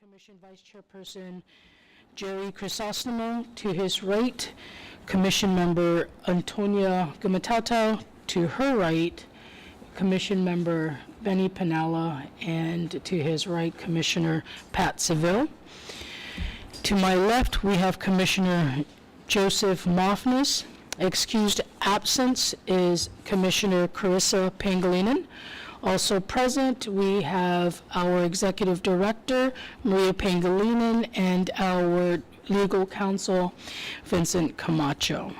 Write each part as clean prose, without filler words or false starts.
Commission Vice Chairperson Jerry Crisostomo. To his right, Commission Member Antonia Gumatauta. To her right, Commission Member Benny Pinella, and to his right, Commissioner Pat Seville. To my left, we have Commissioner Joseph Mofnis. Excused absence is Commissioner Carissa Pangilinan. Also present, we have our Executive Director, Maria Pangilinan, and our Legal Counsel, Vincent Camacho.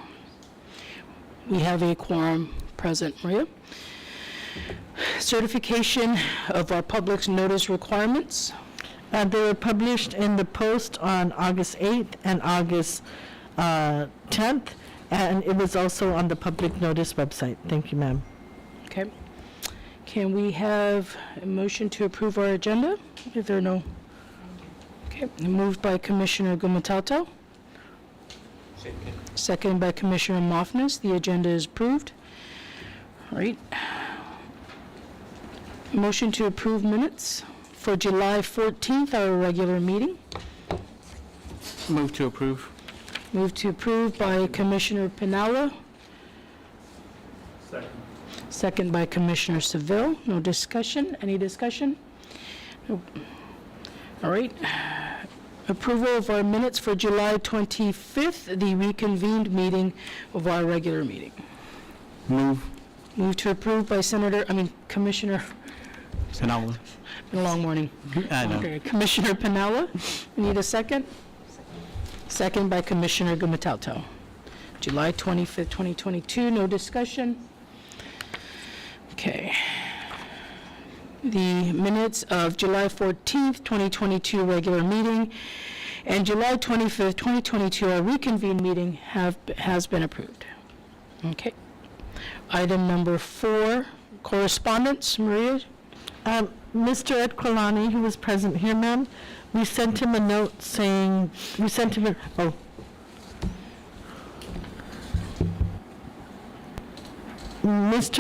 We have a quorum present, Maria. Certification of our public notice requirements. They were published in the Post on August 8th and August 10th, and it was also on the public notice website. Thank you, ma'am. Okay. Can we have a motion to approve our agenda? If there are no. Okay. Moved by Commissioner Gumatauta. Second by Commissioner Mofnis. The agenda is approved. All right. Motion to approve minutes for July 14th, our regular meeting. Move to approve. Moved to approve by Commissioner Pinella. Second. Second by Commissioner Seville. No discussion? Any discussion? Nope. All right. Approval of our minutes for July 25th, the reconvened meeting of our regular meeting. Move. Move to approve by Commissioner. Pinella. Been a long morning. I know. Okay. Commissioner Pinella. We need a second? Second by Commissioner Gumatauta. July 25th, 2022. No discussion? Okay. The minutes of July 14th, 2022 regular meeting and July 25th, 2022 our reconvened meeting has been approved. Okay. Item number 4, correspondence. Maria? Mr. Ed Quilani, who was present here, ma'am, we sent him a note saying, Mr.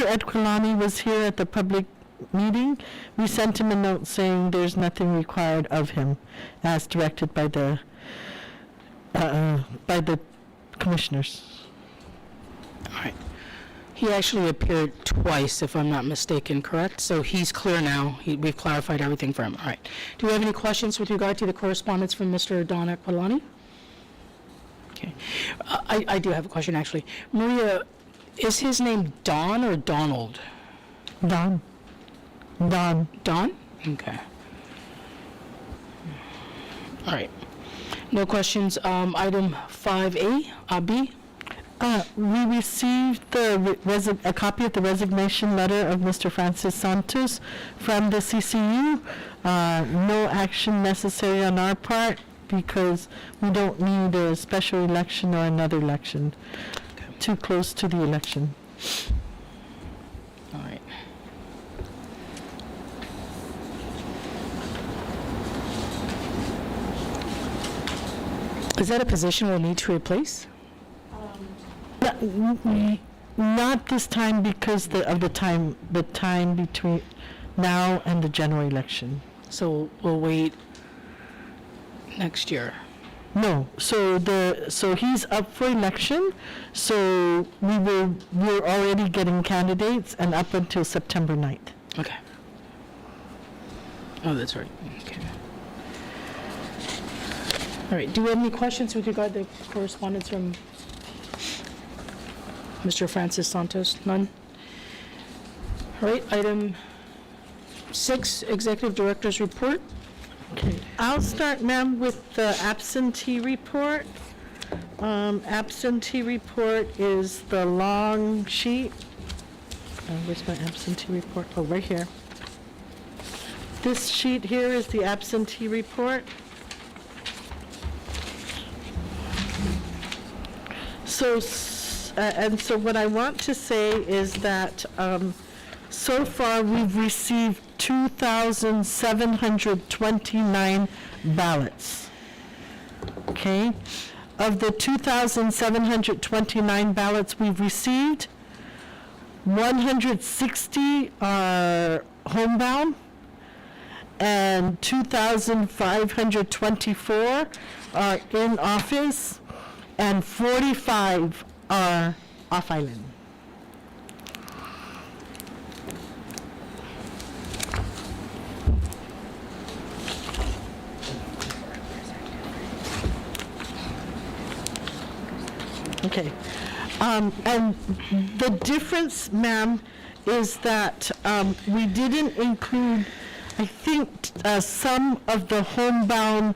Ed Quilani was here at the public meeting. We sent him a note saying there's nothing required of him as directed by the commissioners. All right. He actually appeared twice, if I'm not mistaken, correct? So he's clear now. We've clarified everything for him. All right. Do we have any questions with regard to the correspondence from Mr. Don Aquilani? Okay. I do have a question, actually. Maria, is his name Don or Donald? Don. Don? Okay. All right. No questions. Item 5A, B. We received a copy of the resignation letter of Mr. Francis Santos from the CCU. No action necessary on our part because we don't need a special election or another election. Okay. Too close to the election. All right. Is that a position we'll need to replace? Not this time because of the time between now and the general election. So we'll wait next year. No, so he's up for election. So we're already getting candidates and up until September 9th. Okay. Oh, that's right. Okay. All right. Do we have any questions with regard to correspondence from Mr. Francis Santos? None? All right, item 6, Executive Director's Report. Okay. I'll start, ma'am, with the absentee report. Absentee report is the long sheet. Where's my absentee report? Oh, right here. This sheet here is the absentee report. So what I want to say is that so far we've received 2,729 ballots. Okay? Of the 2,729 ballots we've received, 160 are homebound and 2,524 are in office, and 45 are off island. Okay. And the difference, ma'am, is that we didn't include, I think, some of the homebound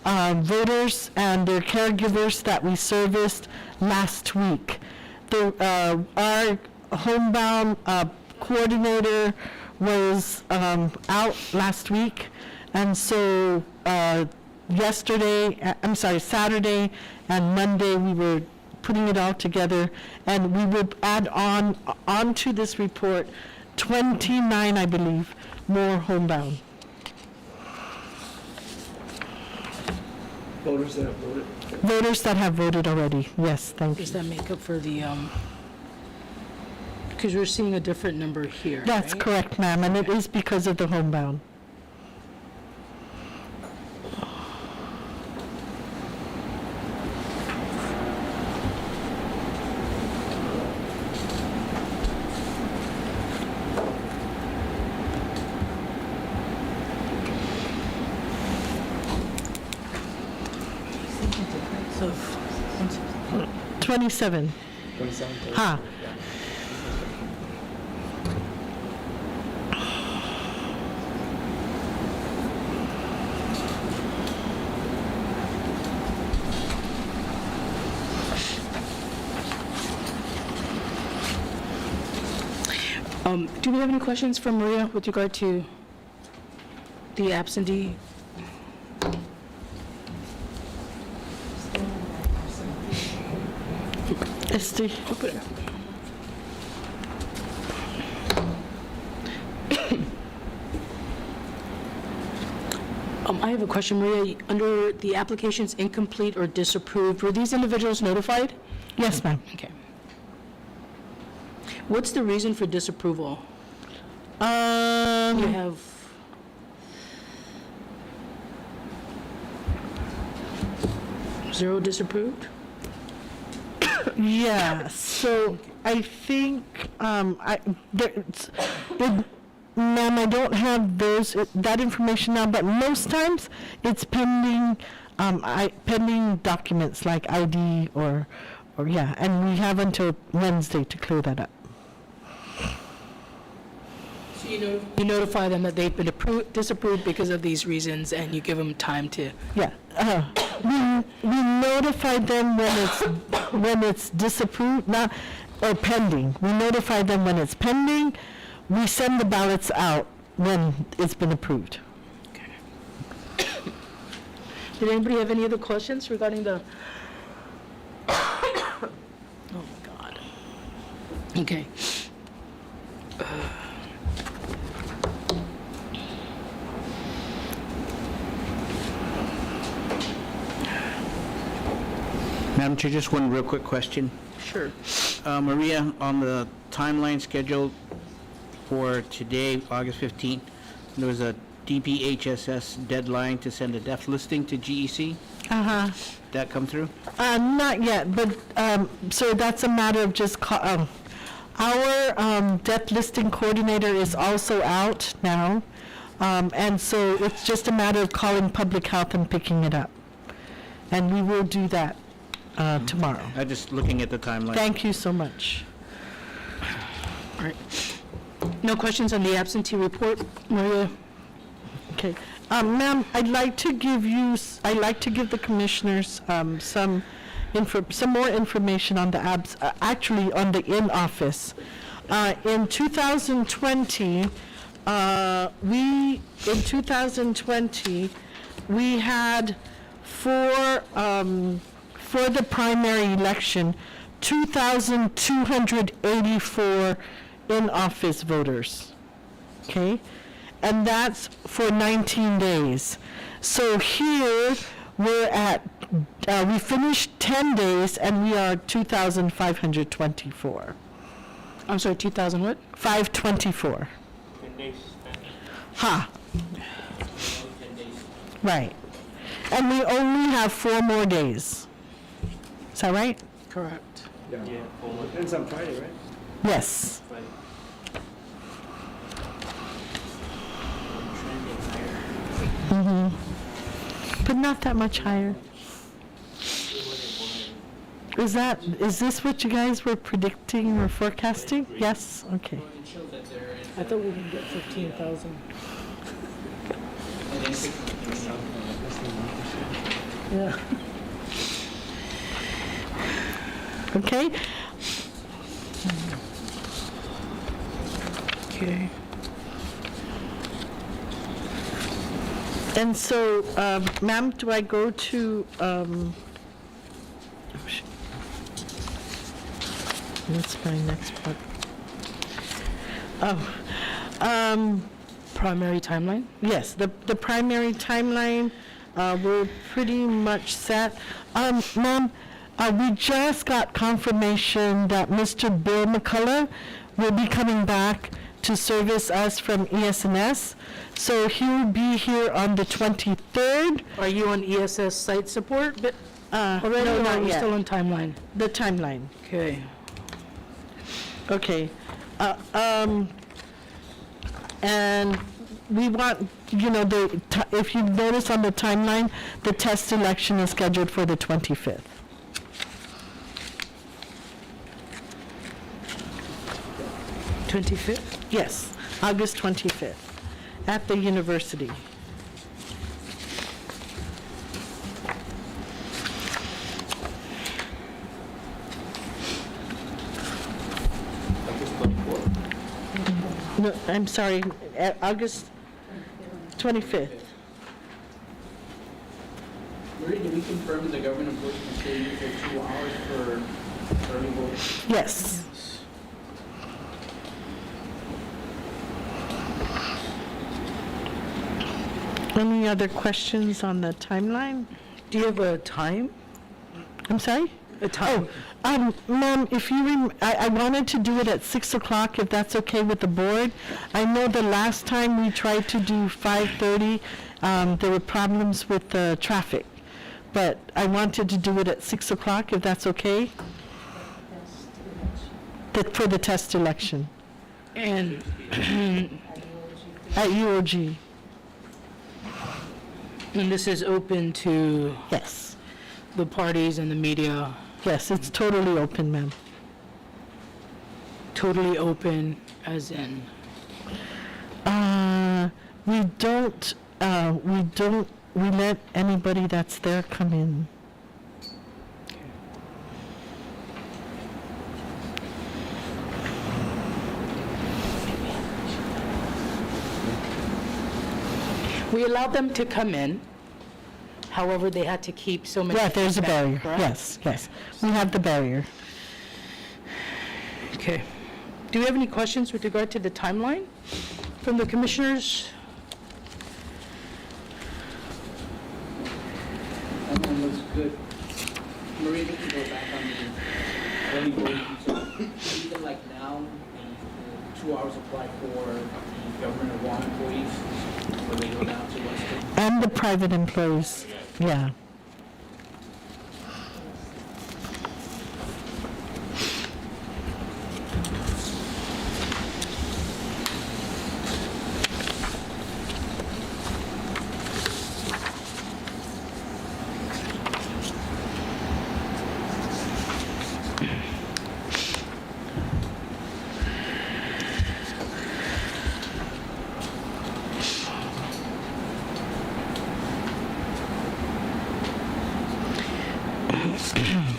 voters and their caregivers that we serviced last week. Our homebound coordinator was out last week, and so Saturday and Monday, we were putting it all together, and we would add onto this report 29, I believe, more homebound. Voters that have voted. Voters that have voted already, yes, thank you. Does that make up for the, because we're seeing a different number here, That's right? correct, ma'am, and it is because of the homebound. So, 27. 27. Ha. do we have any questions from Maria with regard to the absentee? Este. Open it. I have a question, Maria. Under the applications incomplete or disapproved, were these individuals notified? Yes, ma'am. Okay. What's the reason for disapproval? You have... Zero disapproved? Yeah, so I think, ma'am, I don't have that information now, but most times it's pending, pending documents like ID or yeah, and we have until Wednesday to clear that up. So you notify them that they've been disapproved because of these reasons, and you give them time to... Yeah, we notify them when it's disapproved, not, or pending. We notify them when it's pending. We send the ballots out when it's been approved. Did anybody have any other questions regarding the... Oh, my God. Okay. Madam Chair, just one real quick question. Sure. Maria, on the timeline schedule for today, August 15th, there was a DPHSS deadline to send a death listing to GEC. Uh-huh. Did that come through? Not yet, but, so that's a matter of just, our death listing coordinator is also out now, and so it's just a matter of calling public health and picking it up. And we will do that tomorrow. I'm just looking at the timeline. Thank you so much. All right. No questions on the absentee report, Maria? Okay. Ma'am, I'd like to give the commissioners some more information on the actually on the in-office. In 2020, we had for the primary election, 2,284 in-office voters, okay? And that's for 19 days. So here, we're at, we finished 10 days, and we are 2,524. I'm sorry, 2,000 what? 524. 10 days. Ha. Right. And we only have 4 more days. Is that right? Correct. Yeah. Ends on Friday, right? Yes. But not that much higher. Is this what you guys were predicting or forecasting? Yes? Okay. I thought we were gonna get 15,000. Yeah. Okay? Okay. And so, ma'am, do I go to, what's my next part? Primary timeline? Yes, the primary timeline, we're pretty much set. Ma'am, we just got confirmation that Mr. Bill McCullough will be coming back to service us from ES&S. So he'll be here on the 23rd. Are you on ESS site support already, No, or are not we yet. still on timeline? The timeline. Okay. Okay. And we want, if you notice on the timeline, the test election is scheduled for the 25th. Yes, August 25th, at the university. No, I'm sorry, August 25th. Marie, did we confirm the government employees can stay here for 2 hours for early voting? Yes. Any other questions on the timeline? Do you have a time? I'm sorry? A time? Ma'am, if you, I wanted to do it at 6 o'clock, if that's okay with the board. I know the last time we tried to do 5:30, there were problems with the traffic. But I wanted to do it at 6 o'clock, if that's okay? For the test election And at UOG. this is open to Yes. the parties and the media, Yes, it's totally open, ma'am. totally open, as in? We let anybody that's there come in. We allowed them to come in, however, they had to keep so many. Yeah, there's a back, barrier. correct? Yes. We have the barrier. Okay. Do we have any questions with regard to the timeline from the commissioners? That looks good. Marie, we can go back on the early voting. So even like now, the 2 hours apply for the government of Guam employees, where they go down to Western. And the private employees, yeah.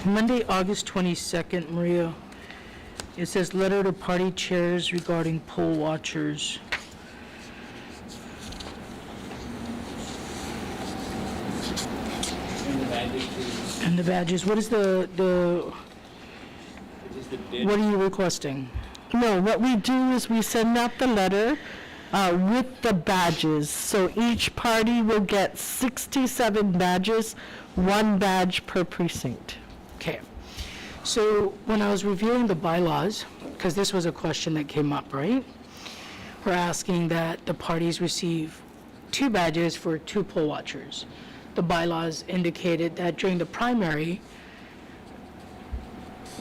Monday, August 22nd, Maria, it says letter to party chairs regarding poll watchers. And the badges too. And the badges, what is what are you requesting? No, what we do is we send out the letter with the badges. So each party will get 67 badges, 1 badge per precinct. Okay. So when I was reviewing the bylaws, because this was a question that came up, right? We're asking that the parties receive 2 badges for 2 poll watchers. The bylaws indicated that during the primary,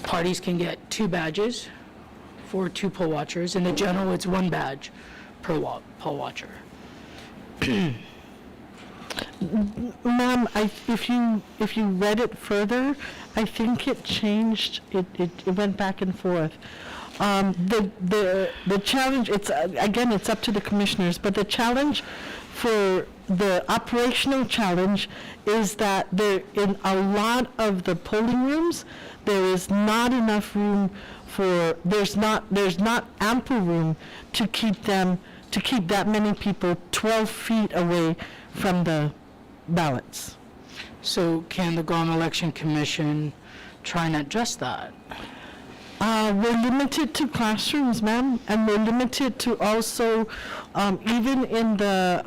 parties can get 2 badges for 2 poll watchers. In the general, it's 1 badge per poll watcher. Ma'am, if you read it further, I think it changed, it went back and forth. The challenge, again, it's up to the commissioners, but the challenge for the operational challenge is that in a lot of the polling rooms, there is not enough room there's not ample room to keep that many people 12 feet away from the ballots. So can the Guam Election Commission try and adjust that? We're limited to classrooms, ma'am, and we're limited to also, even in the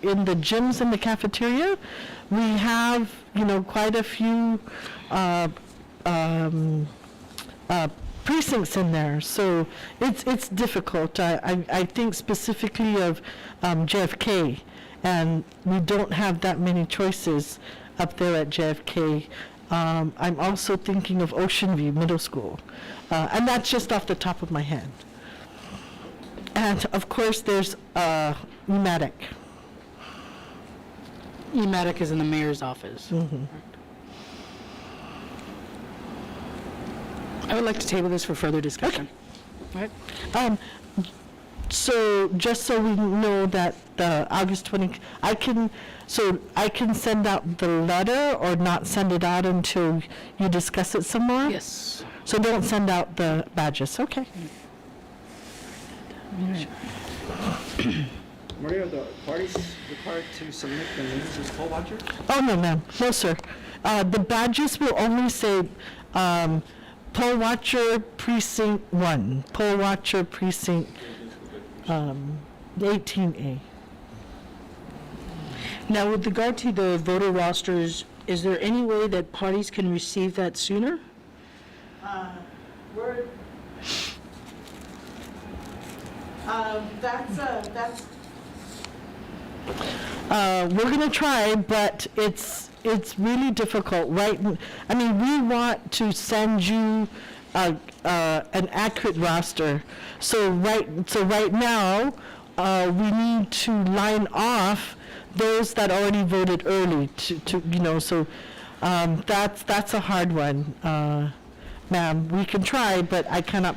gyms and the cafeteria, we have, quite a few precincts in there. So it's difficult. I think specifically of JFK, and we don't have that many choices up there at JFK. I'm also thinking of Ocean View Middle School, and that's just off the top of my head. And of course, there's EMATIC. EMATIC is in the mayor's office. I would like to table this for further discussion. Right? So just so we know that August 20, I can send out the letter or not send it out until you discuss it some more? Yes. So don't send out the badges, okay. Maria, are the parties required to submit the names as poll watchers? Oh, no, ma'am, no, sir. The badges will only say, poll watcher precinct 1, poll watcher precinct 18A. Now, with regard to the voter rosters, is there any way that parties can receive that sooner? We're gonna try, but it's really difficult, right? I mean, we want to send you an accurate roster. So right now, we need to line off those that already voted early so that's a hard one, ma'am. We can try, but I cannot.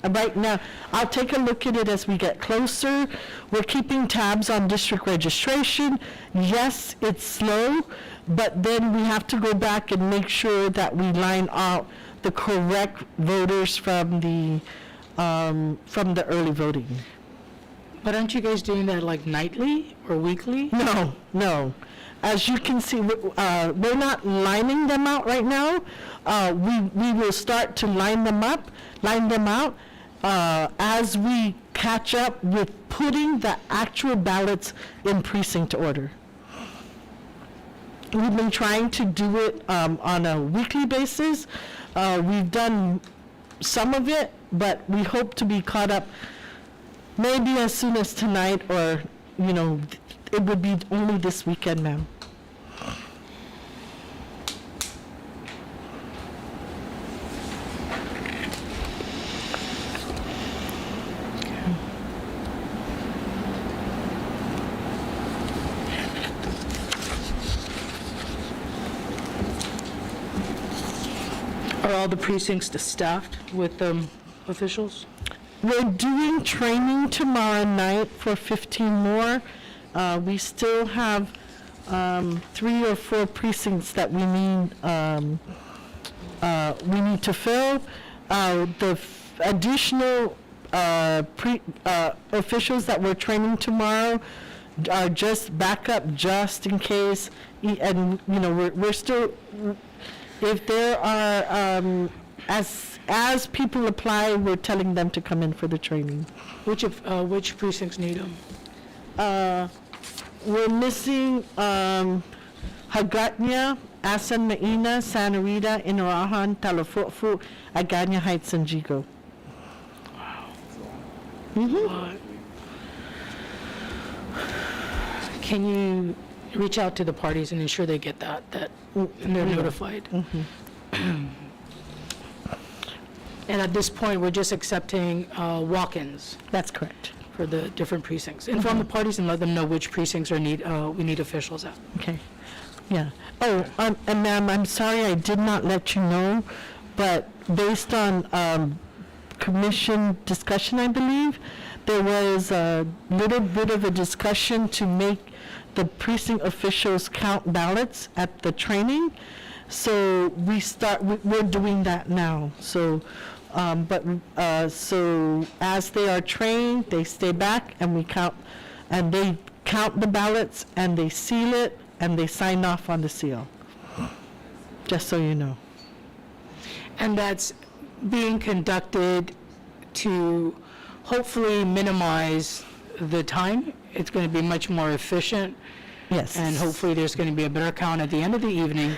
Right now, I'll take a look at it as we get closer. We're keeping tabs on district registration. Yes, it's slow, but then we have to go back and make sure that we line out the correct voters from the early voting. But aren't you guys doing that like nightly or weekly? No. As you can see, we're not lining them out right now. We will start to line them out as we catch up with putting the actual ballots in precinct order. We've been trying to do it on a weekly basis. We've done some of it, but we hope to be caught up maybe as soon as tonight, or, it would be only this weekend, ma'am. Are all the precincts staffed with officials? We're doing training tomorrow night for 15 more. We still have 3 or 4 precincts that we need to fill. The additional officials that we're training tomorrow are just backup, just in case. And we're still, if there are as people apply, we're telling them to come in for the training. Which precincts need them? We're missing Hagåtña, Asan Maina, Santa Rita, Inarajan, Talafofu, Agana Heights, and Jigo. Wow. can you reach out to the parties and ensure they get that and they're notified? And at this point, we're just accepting walk-ins That's correct. for the different precincts. Inform the parties and let them know which precincts we need officials at. Okay, yeah. Oh, and ma'am, I'm sorry I did not let you know, but based on commission discussion, I believe, there was a little bit of a discussion to make the precinct officials count ballots at the training. So we're doing that now. So, so as they are trained, they stay back and we count, and they count the ballots and they seal it and they sign off on the seal. Just so you know. And that's being conducted to hopefully minimize the time. It's going to be much more efficient, Yes. and hopefully there's going to be a better count at the end of the evening.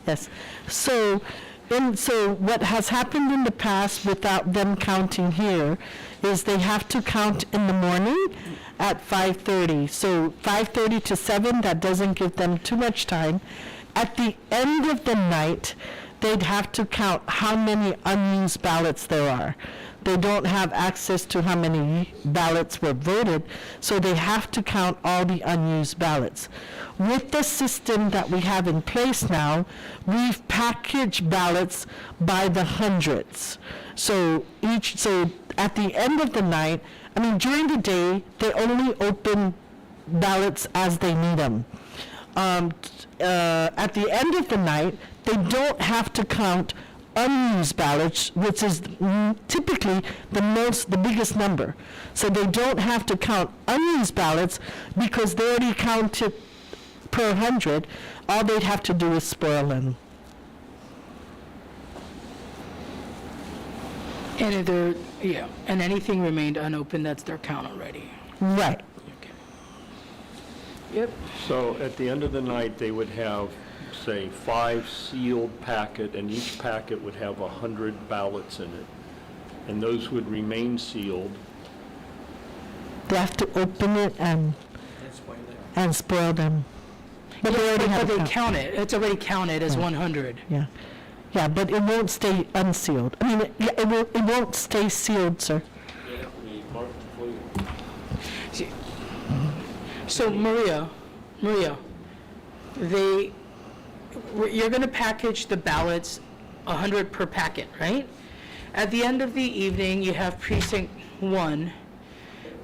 Yes. So what has happened in the past without them counting here is they have to count in the morning at 5:30. So 5:30 to 7, that doesn't give them too much time. At the end of the night, they'd have to count how many unused ballots there are. They don't have access to how many ballots were voted, so they have to count all the unused ballots. With the system that we have in place now, we've packaged ballots by the hundreds. So at the end of the night, I mean, during the day, they only open ballots as they need them. At the end of the night, they don't have to count unused ballots, which is typically the biggest number. So they don't have to count unused ballots because they already counted per 100. All they'd have to do is spoil them. And and anything remained unopened, that's their count already. Right. Okay. Yep. So at the end of the night, they would have, say, 5 sealed packet, and each packet would have 100 ballots in it. And those would remain sealed. They have to open it and spoil them. But they already have But a they count. count it. It's already counted as 100. Yeah. Yeah, but it won't stay unsealed. I mean, it won't stay sealed, sir. So Maria, you're going to package the ballots 100 per packet, right? At the end of the evening, you have precinct 1.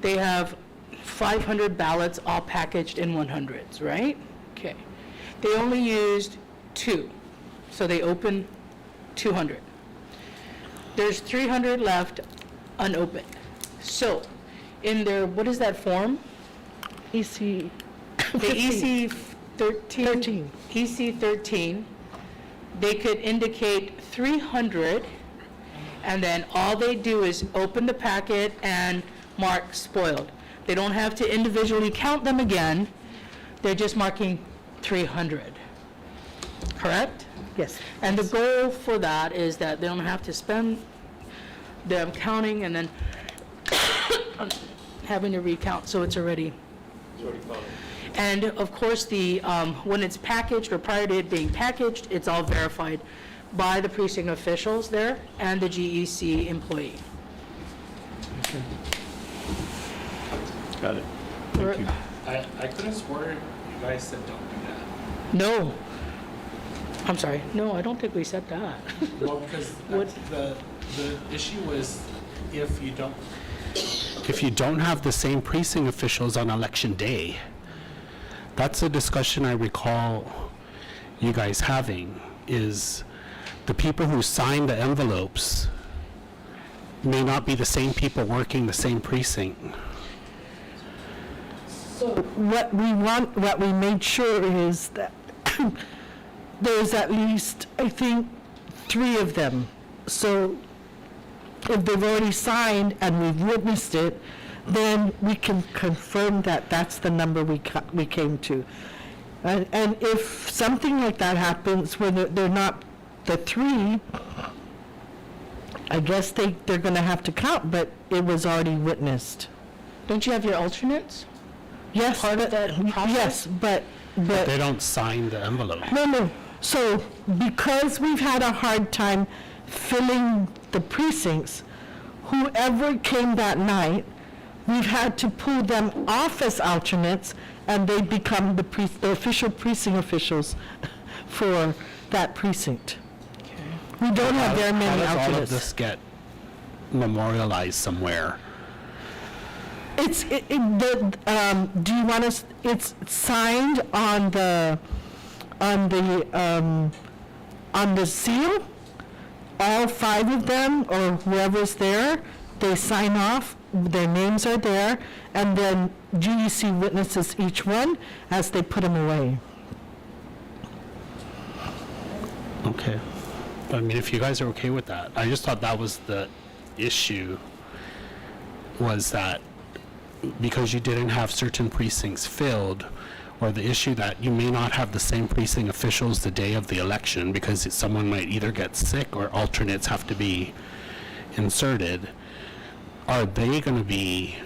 They have 500 ballots all packaged in 100s, right? Okay. They only used 2, so they open 200. There's 300 left unopened. So in their, what is that form? EC. The EC 13. EC 13, they could indicate 300, and then all they do is open the packet and mark spoiled. They don't have to individually count them again. They're just marking 300. Correct? Yes. And the goal for that is that they don't have to spend them counting and then having to recount, so it's already. And of course, when it's packaged or prior to it being packaged, it's all verified by the precinct officials there and the GEC employee. Got it. Thank you. I could have sworn you guys said don't do that. No. I'm sorry. No, I don't think we said that. Well, because What? the issue was if you don't have the same precinct officials on election day. That's a discussion I recall you guys having, is the people who sign the envelopes may not be the same people working the same precinct. So what we made sure is that there's at least, I think, 3 of them. So if they've already signed and we've witnessed it, then we can confirm that that's the number we came to. And if something like that happens where they're not the 3, I guess they're going to have to count, but it was already witnessed. Don't you have your alternates? Yes, part of but- that process? Yes, but They don't sign the envelope. no. So because we've had a hard time filling the precincts, whoever came that night, we've had to pull them off as alternates, and they become the official precinct officials for that precinct. We don't have very How many does all of alternates. this get memorialized somewhere? Do you want us, it's signed on the seal? All 5 of them, or whoever's there, they sign off, their names are there, and then GEC witnesses each one as they put them away. Okay. I mean, if you guys are okay with that. I just thought that was the issue, was that because you didn't have certain precincts filled, or the issue that you may not have the same precinct officials the day of the election because someone might either get sick or alternates have to be inserted, are they going to be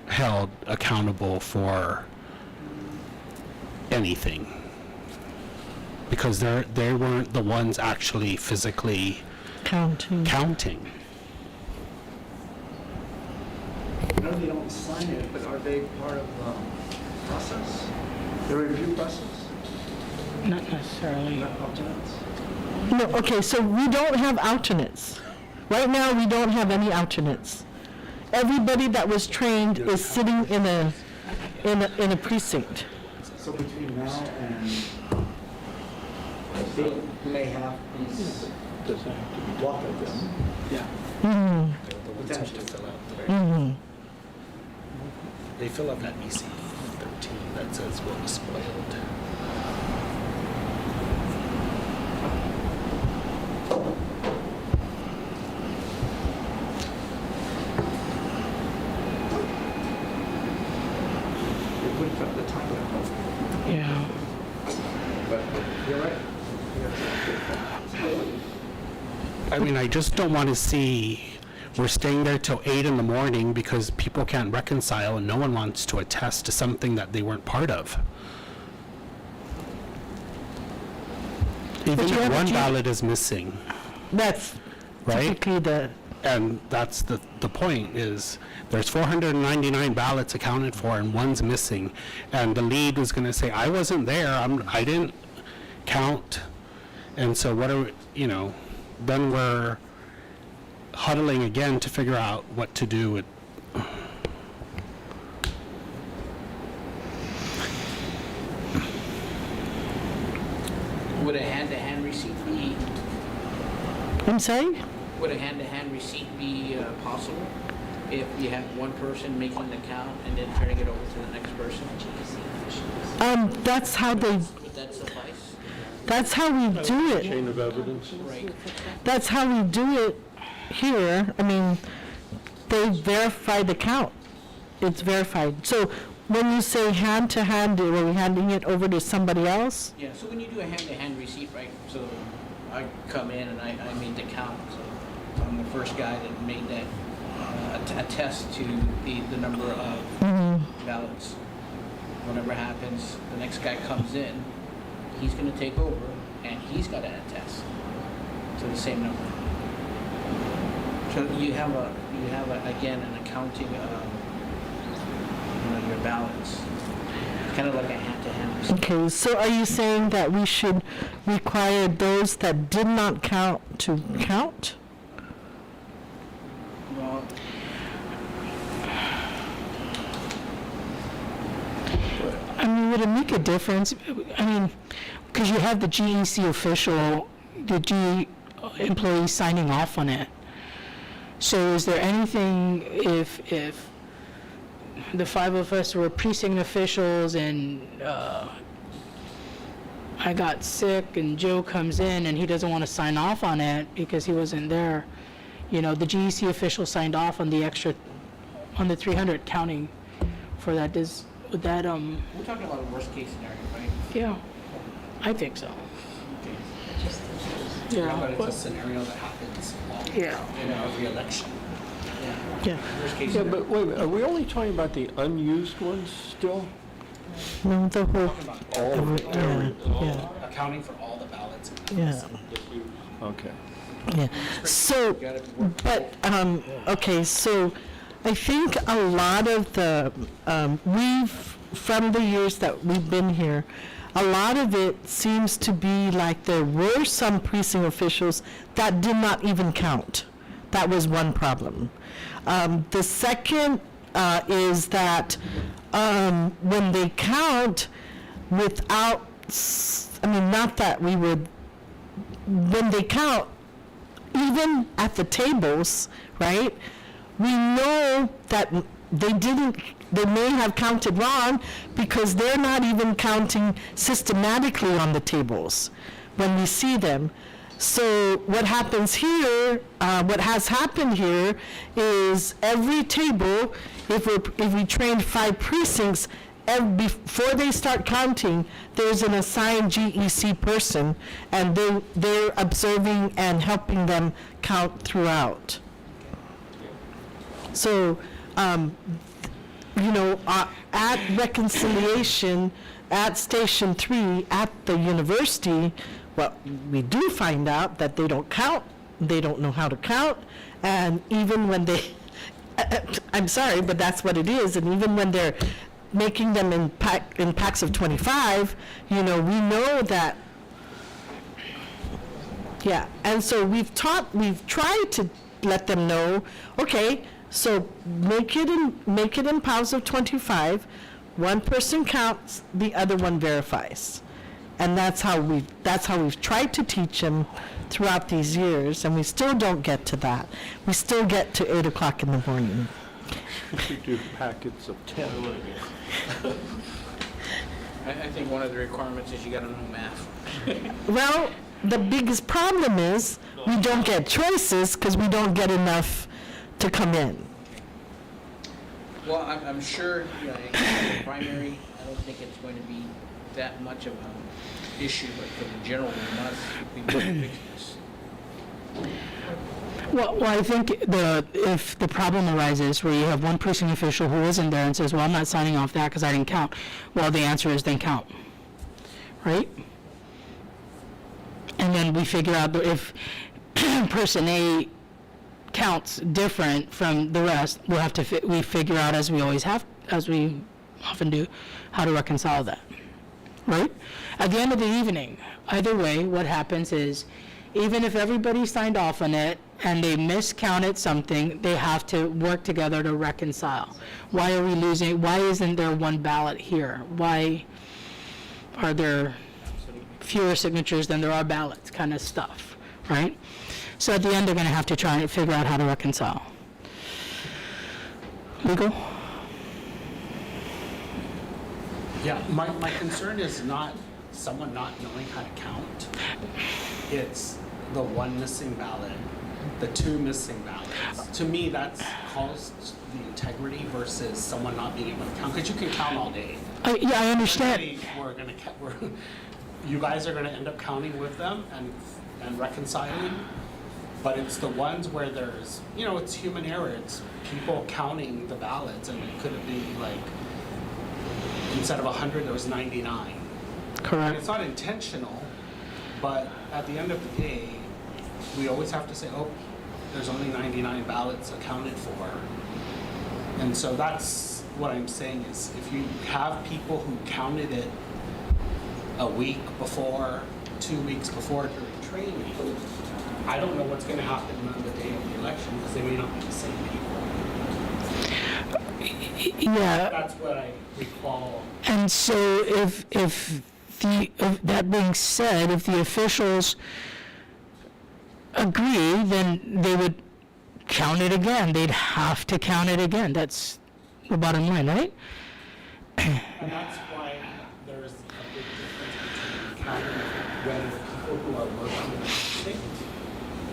held accountable for anything? Because they weren't the ones actually physically Counting. counting. I know they don't sign it, but are they part of the process? The review process? Not necessarily. Not alternates? No, okay, so we don't have alternates. Right now, we don't have any alternates. Everybody that was trained is sitting in a precinct. So between now and they may have these block of them. Yeah. Potentially. They fill out that EC 13 that says what was spoiled. They put it at the time. Yeah. But you're right. I mean, I just don't want to see we're staying there till 8 in the morning because people can't reconcile and no one wants to attest to something that they weren't part of. Even you if have a one G- ballot is missing, That's right? typically the, And that's the point is there's 499 ballots accounted for and one's missing. And the lead was going to say, I wasn't there, I didn't count. And so what are we, then we're huddling again to figure out what to do with. Would a hand-to-hand receipt be, I'm sorry? would a hand-to-hand receipt be possible? If you have one person making the count and then turning it over to the next person? That's how they, Would that suffice? that's how we do it. Chain of evidence? Right. That's how we do it here. I mean, they verify the count. It's verified. So when you say hand to hand, are we handing it over to somebody else? Yeah, so when you do a hand-to-hand receipt, right, so I come in and I made the count, so I'm the first guy that made that, attest to the number of ballots. Whatever happens, the next guy comes in, he's gonna take over, and he's gotta attest to the same number. So you have again, an accounting of, your ballots, kind of like a hand-to-hand receipt. Okay, so are you saying that we should require those that did not count to count? Well, I mean, would it make a difference? I mean, because you have the GEC official, the G employee signing off on it. So is there anything, if the 5 of us were precinct officials and I got sick and Joe comes in and he doesn't want to sign off on it because he wasn't there, the GEC official signed off on the extra, on the 300 counting for that, would that, we're talking about a worst-case scenario, right? yeah, I think so. Okay. Yeah, But it's a but- scenario that happens yeah, in every election. Yeah. Worst-case Yeah, scenario. but wait a minute, are we only talking about the unused ones still? No, the whole, Talking about All of it. yeah, Accounting for all the ballots. yeah. Okay. Yeah, so, but, okay, so I think a lot of the, from the years that we've been here, a lot of it seems to be like there were some precinct officials that did not even count. That was one problem. The second is that when they count without, not that we would, when they count, even at the tables, right, we know that they may have counted wrong because they're not even counting systematically on the tables when we see them. So what happens here, what has happened here is every table, if we trained 5 precincts, before they start counting, there's an assigned GEC person, and they're observing and helping them count throughout. So, at reconciliation, at Station 3, at the university, well, we do find out that they don't count, they don't know how to count, and even when they, I'm sorry, but that's what it is, and even when they're making them in packs of 25, we know that, yeah, and so we've tried to let them know, okay, so make it in piles of 25, one person counts, the other one verifies. And that's how we've tried to teach them throughout these years, and we still don't get to that. We still get to 8 o'clock in the morning. We do packets of 10. I think one of the requirements is you gotta know math. Well, the biggest problem is we don't get choices because we don't get enough to come in. Well, I'm sure, in the primary, I don't think it's going to be that much of an issue, but for the general, we must fix this. Well, I think if the problem arises where you have one precinct official who isn't there and says, well, I'm not signing off that because I didn't count, well, the answer is then count, right? And then we figure out that if person A counts different from the rest, we'll have to we figure out, as we often do, how to reconcile that, right? At the end of the evening, either way, what happens is, even if everybody signed off on it and they miscounted something, they have to work together to reconcile. Why are we losing? Why isn't there one ballot here? Why are there fewer signatures than there are ballots, kind of stuff, right? So at the end, they're going to have to try and figure out how to reconcile. Legal? Yeah, my concern is not someone not knowing how to count. It's the one missing ballot, the 2 missing ballots. To me, that's caused the integrity versus someone not being able to count, because you can count all day. Yeah, I understand. You guys are gonna end up counting with them and reconciling, but it's the ones where there's, it's human error. It's people counting the ballots, and it could be like, instead of 100, there was 99. And Correct. it's not intentional, but at the end of the day, we always have to say, oh, there's only 99 ballots accounted for. And so that's what I'm saying is, if you have people who counted it a week before, 2 weeks before during training, I don't know what's going to happen on the day of the election, because they may not be the same people. Yeah. That's what I recall. And so if that being said, if the officials agree, then they would count it again. They'd have to count it again. That's the bottom line, right? And that's why there's a big difference between counting when people who are working in precinct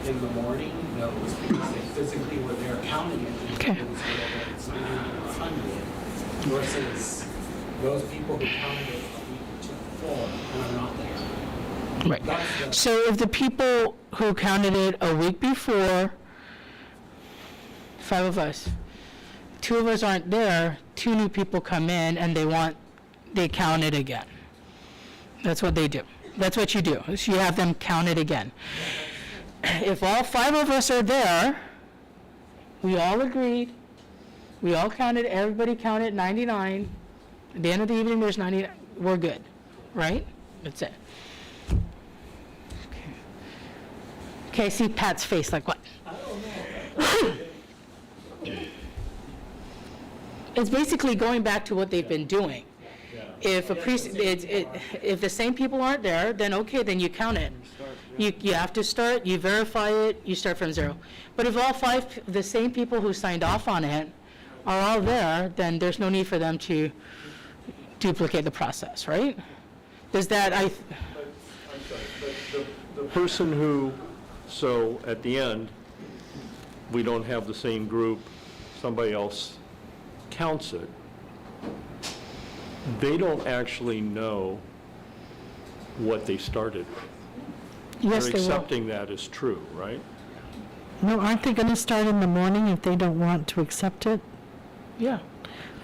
in the morning knows, because they physically were there counting it. And Okay. it was whatever, it's 99 or 100, versus those people who counted it a week or 2 before and are not there. Right. That's the, So if the people who counted it a week before, 5 of us, 2 of us aren't there, 2 new people come in and they want they count it again. That's what they do. That's what you do, is you have them count it again. If all 5 of us are there, we all agreed, we all counted, everybody counted 99, at the end of the evening, there's 99, we're good, right? That's it. Okay, I see Pat's face, like what? It's basically going back to what they've been doing. If a if the same people aren't there, then okay, then you count it. You have to start, you verify it, you start from 0. But if all 5, the same people who signed off on it are all there, then there's no need for them to duplicate the process, right? Does that, I'm sorry, but the person who, so at the end, we don't have the same group, somebody else counts it, they don't actually know what they started with. yes, They're they will. accepting that as true, right? No, aren't they going to start in the morning if they don't want to accept it? Yeah.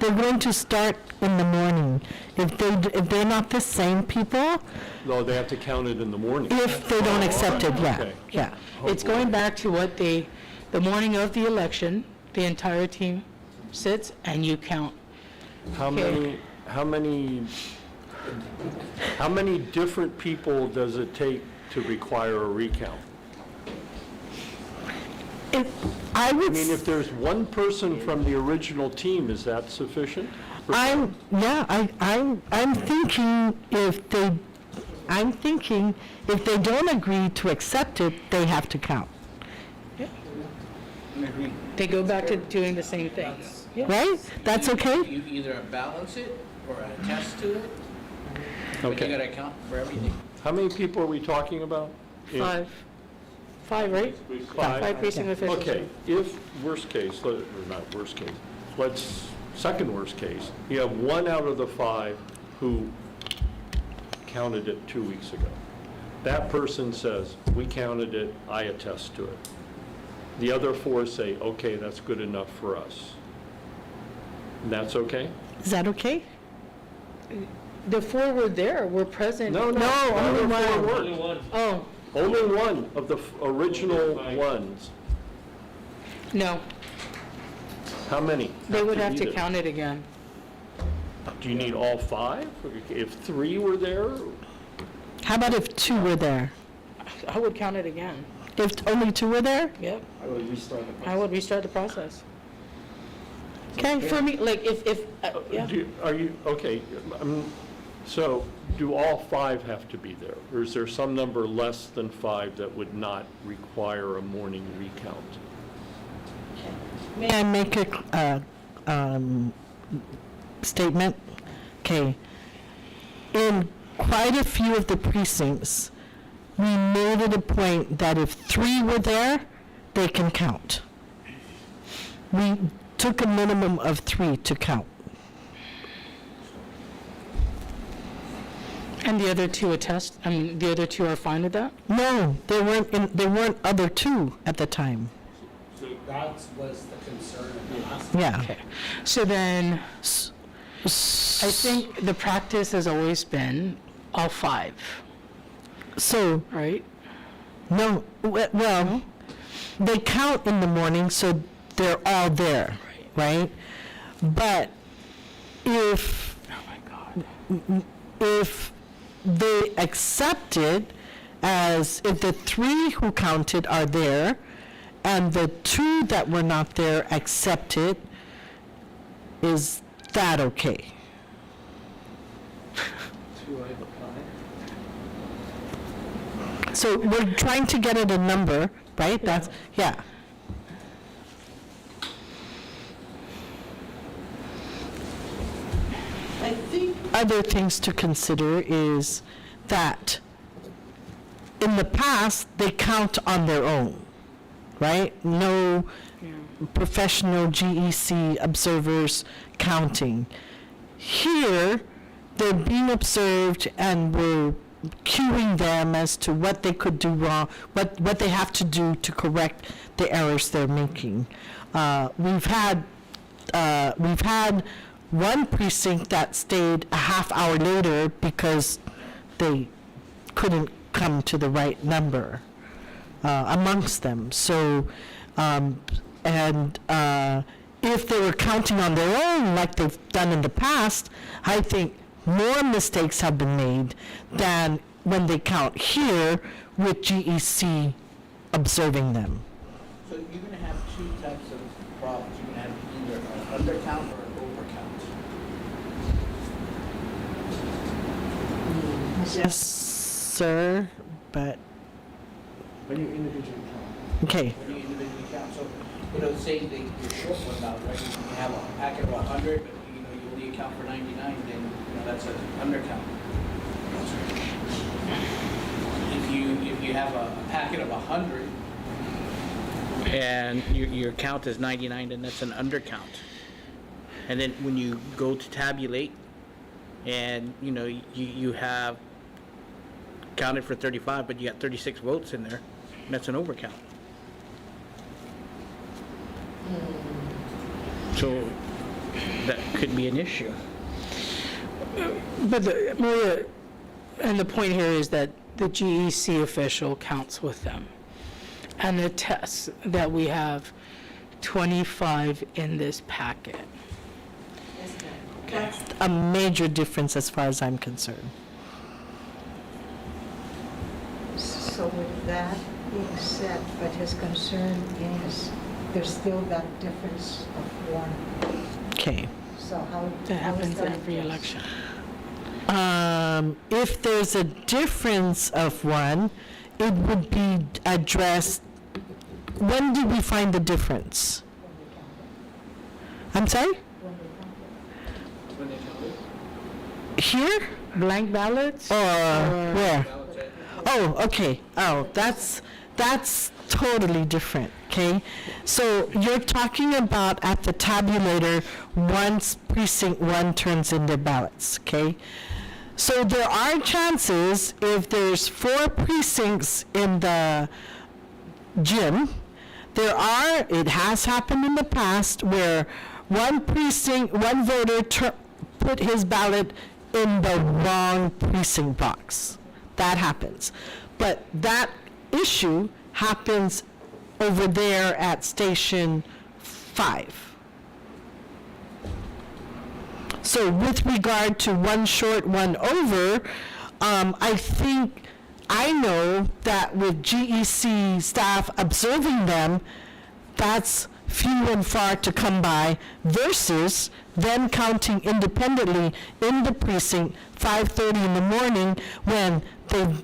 They're going to start in the morning. If they're not the same people, No, they have to count it in the morning. if they don't accept it, yeah, Okay. yeah. It's going back to what the morning of the election, the entire team sits and you count. How many different people does it take to require a recount? I I would, mean, if there's one person from the original team, is that sufficient? I'm thinking if they don't agree to accept it, they have to count, They go back to doing the same thing. Yeah. right? That's okay? You either balance it or attest to it, but you Okay. gotta account for everything. How many people are we talking about? 5, right? 5 precinct officials. Okay, if, worst case, or not worst case, second worst case, you have 1 out of the 5 who counted it 2 weeks ago. That person says, we counted it, I attest to it. The other 4 say, okay, that's good enough for us. And that's okay? Is that okay? The 4 were there, were present. No, only the other 4 one. weren't. Oh, Only 1 of the original ones. no, How many? they would have be to there? count it again. Do you need all 5? If 3 were there? How about if 2 were there? I would count it again. If only 2 were there? Yep, I would restart the process. I would restart the process. Okay. For me, like, yeah. Are you, okay, so do all 5 have to be there? Or is there some number less than 5 that would not require a morning recount? May I make a statement? Okay. In quite a few of the precincts, we made it a point that if 3 were there, they can count. We took a minimum of 3 to count. And the other 2 attest, the other 2 are fine with that? No, there weren't other 2 at the time. So that was the concern of the last. Yeah. Okay, so then, I think the practice has always been all 5, So, right? no, well, they count in the morning, so they're all there, right? But if Oh my God. if they accept it as if the 3 who counted are there and the 2 that were not there accept it, is that okay? 2 out of 5. So we're trying to get at a number, right? That's, yeah. I think other things to consider is that in the past, they count on their own, right? No professional GEC observers counting. Here, they're being observed and we're cueing them as to what they could do wrong, what they have to do to correct the errors they're making. We've had one precinct that stayed a half hour later because they couldn't come to the right number amongst them. So, if they were counting on their own like they've done in the past, I think more mistakes have been made than when they count here with GEC observing them. So you're gonna have two types of problems. You're gonna have either an undercount or an overcount. Yes, sir, but, When you individually count. okay. When you individually count, so, say that you're short one out, right? You have a packet of 100, but you only account for 99, then, that's an undercount. If you have a packet of 100, and your count is 99, then that's an undercount. And then when you go to tabulate, and, you have counted for 35, but you got 36 votes in there, that's an overcount. So that could be an issue. But Maria, and the point here is that the GEC official counts with them. And the tests that we have 25 in this packet. That's a major difference as far as I'm concerned. So with that being said, but his concern is there's still that difference of one. Okay. So how? That how is happens that every addressed? election. If there's a difference of one, it would be addressed. When did we find the difference? I'm sorry? When they count it. Here? Blank ballots? Or where? Oh, okay. Oh, that's totally different, okay? So you're talking about at the tabulator once precinct 1 turns in their ballots, okay? So there are chances if there's 4 precincts in the gym, it has happened in the past where one voter put his ballot in the wrong precinct box. That happens. But that issue happens over there at Station 5. So with regard to one short, one over, I know that with GEC staff observing them, that's few and far to come by versus them counting independently in the precinct 5:30 in the morning when they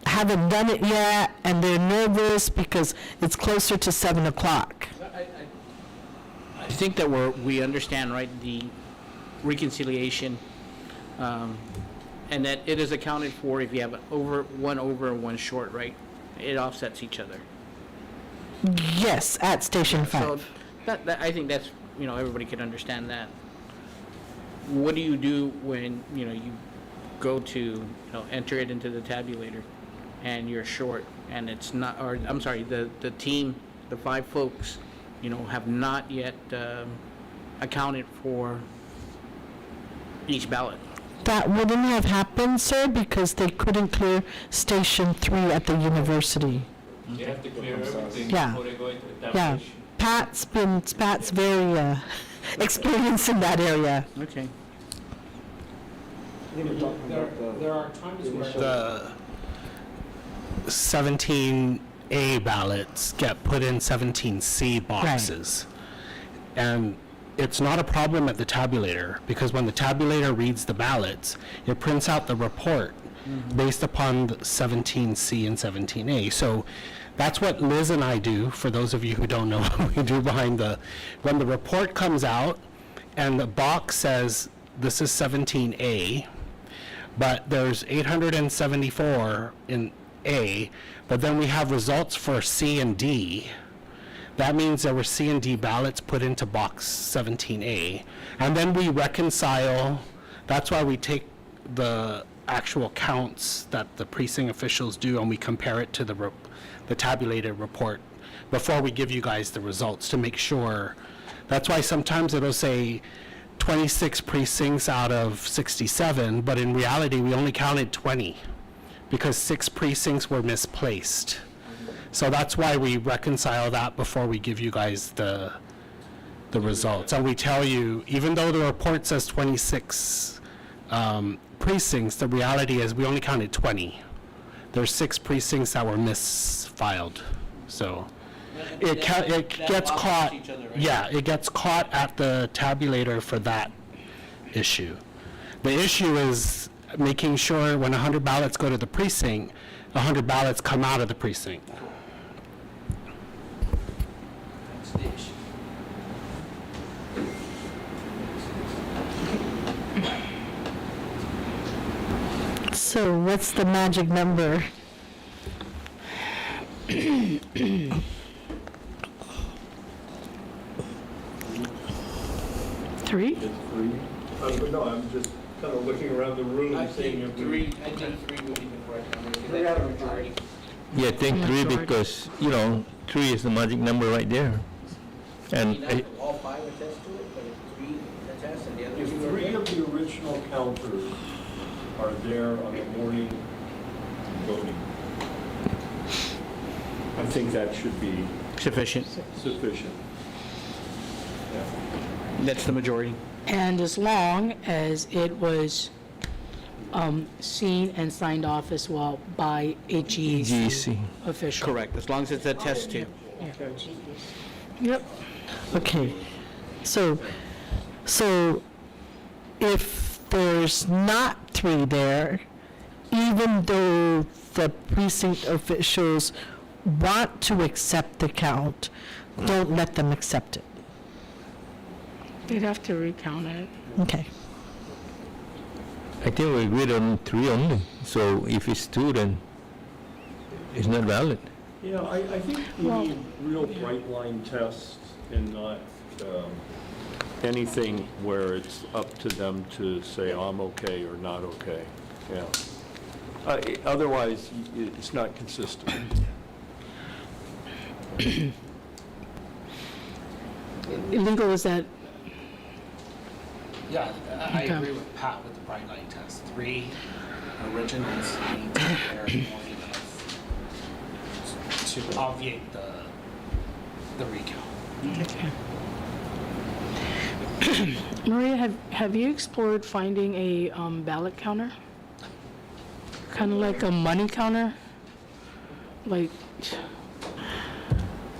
haven't done it yet and they're nervous because it's closer to 7 o'clock. I think that we understand, right, the reconciliation, and that it is accounted for if you have one over and one short, right? It offsets each other. Yes, at Station 5. So that I think that's, everybody can understand that. What do you do when, you go to, enter it into the tabulator and you're short and it's not, or I'm sorry, the team, the 5 folks, have not yet accounted for each ballot? That wouldn't have happened, sir, because they couldn't clear Station 3 at the university. You have to clear everything Yeah. before they go into the Yeah, tabulation. Pat's very experienced in that area. Okay. I think we're talking about There are times where The 17A ballots get put in 17C boxes. And it's not a problem at the tabulator, because when the tabulator reads the ballots, it prints out the report based upon the 17C and 17A. So that's what Liz and I do, for those of you who don't know what we do when the report comes out and the box says this is 17A, but there's 874 in A, but then we have results for C and D. That means there were C and D ballots put into box 17A. And then we reconcile, that's why we take the actual counts that the precinct officials do and we compare it to the tabulated report before we give you guys the results to make sure. That's why sometimes it'll say 26 precincts out of 67, but in reality, we only counted 20 because 6 precincts were misplaced. So that's why we reconcile that before we give you guys the results. And we tell you, even though the report says 26 precincts, the reality is we only counted 20. There's 6 precincts that were misfiled. So it gets caught. Yeah, it gets caught at the tabulator for that issue. The issue is making sure when 100 ballots go to the precinct, 100 ballots come out of the precinct. That's the issue. So what's the magic number? Three? It's 3? No, I'm just kind of looking around the room I and seeing think if we... 3 would be the correct number. because Three that's out of the majority. Yeah, I think 3 Majority. because, 3 is the magic number right there. And Not if all 5 attest to it, but if 3 attest and the other If 2 are 3 there. of the original counters are there on the morning voting, I think that should be Sufficient. sufficient. That's the majority. And as long as it was seen and signed off as well by a GEC GEC. official. Correct, as long as it's attest to. Yep. Okay, so if there's not 3 there, even though the precinct officials want to accept the count, don't let them accept it. They'd have to recount it. Okay. I think we agreed on 3 only. So if it's 2, then it's not valid. Yeah, I think we Well- need real bright line tests and not anything where it's up to them to say, I'm okay or not okay. Yeah. Otherwise, it's not consistent. Illegal is that, Yeah, I Okay. agree with Pat with the bright line test. 3 originals need to compare morning of to obviate the recount. Maria, have you explored finding a ballot counter? Kind of like a money counter? Like,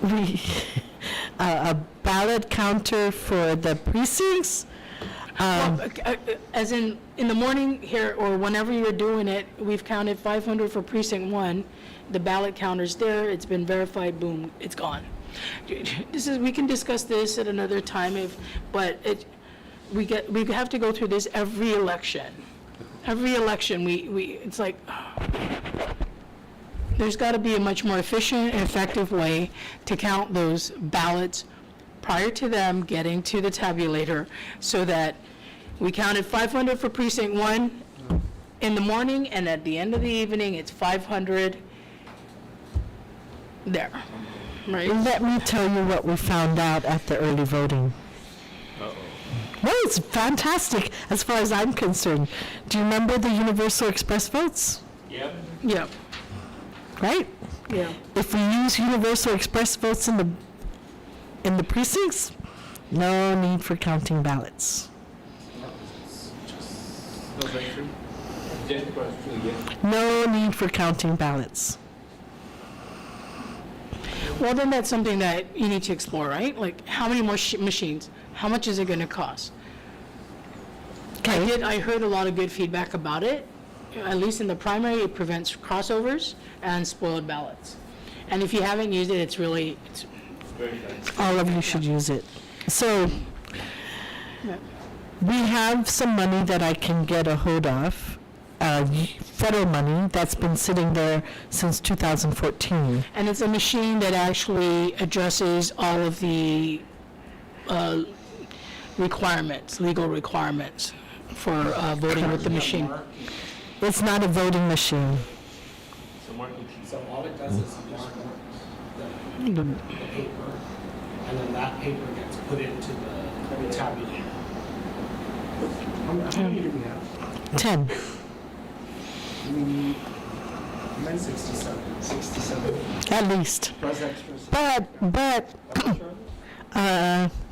We, a ballot counter for the precincts? as in the morning here, or whenever you're doing it, we've counted 500 for precinct 1. The ballot counter's there, it's been verified, boom, it's gone. We can discuss this at another time but we have to go through this every election. Every election, it's like, there's got to be a much more efficient and effective way to count those ballots prior to them getting to the tabulator, so that we counted 500 for precinct 1 in the morning, and at the end of the evening, it's 500 there, right? Let me tell you what we found out at the early voting. Well, it's fantastic as far as I'm concerned. Do you remember the Universal Express votes? Yep. Yeah, Right? yeah. If we use Universal Express votes in the precincts, no need for counting ballots. Just across the street, yeah. No need for counting ballots. Well, then that's something that you need to explore, right? Like, how many more machines? How much is it going to cost? Okay. I heard a lot of good feedback about it. At least in the primary, it prevents crossovers and spoiled ballots. And if you haven't used it, it's Very nice. All of you should use it. So, Yeah. we have some money that I can get a hold of, federal money that's been sitting there since 2014. And it's a machine that actually addresses all of the requirements, legal requirements for voting with the machine. It's not a voting machine. So all it does is mark the paper, and then that paper gets put into the tabulator. How many do we have? 10. We need 67. At least. Plus extras. But,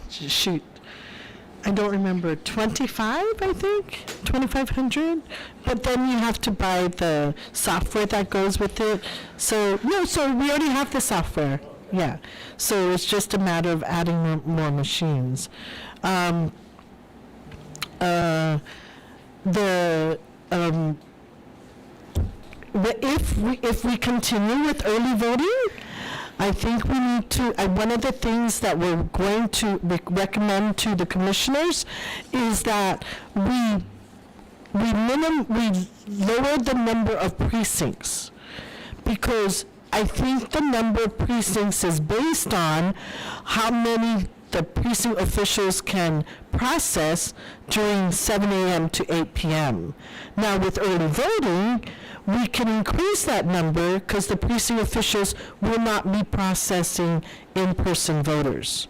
shoot, I don't remember, 25, I think, 2,500? But then you have to buy the software that goes with it. So, no, so we already have the software, yeah. So it's just a matter of adding more machines. If we continue with early voting, I think we need to, one of the things that we're going to recommend to the commissioners is that we lower the number of precincts, because I think the number of precincts is based on how many the precinct officials can process during 7 a.m. to 8 p.m. Now, with early voting, we can increase that number because the precinct officials will not be processing in-person voters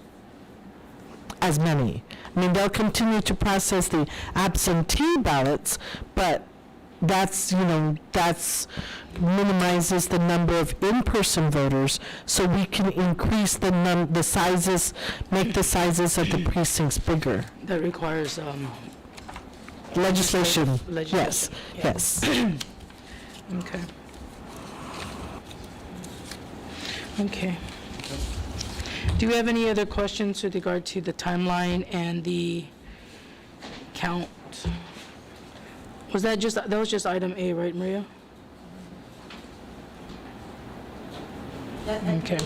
as many. I mean, they'll continue to process the absentee ballots, but that's minimizes the number of in-person voters, so we can increase the sizes, make the sizes of the precincts bigger. That requires, Legislation, Legislation, yes. okay. Okay. Do you have any other questions with regard to the timeline and the count? That was just item A, right, Maria? Okay.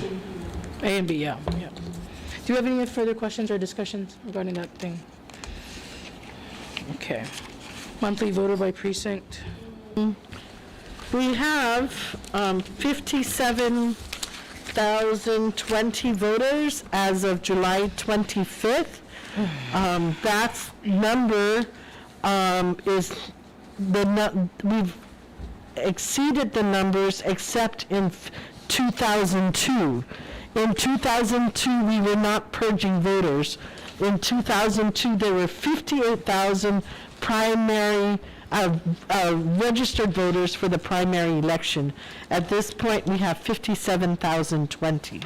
A and B, yeah. Do you have any further questions or discussions regarding that thing? Okay. Monthly voter by precinct. We have 57,020 voters as of July 25th. That number is we've exceeded the numbers except in 2002. In 2002, we were not purging voters. In 2002, there were 58,000 primary registered voters for the primary election. At this point, we have 57,020.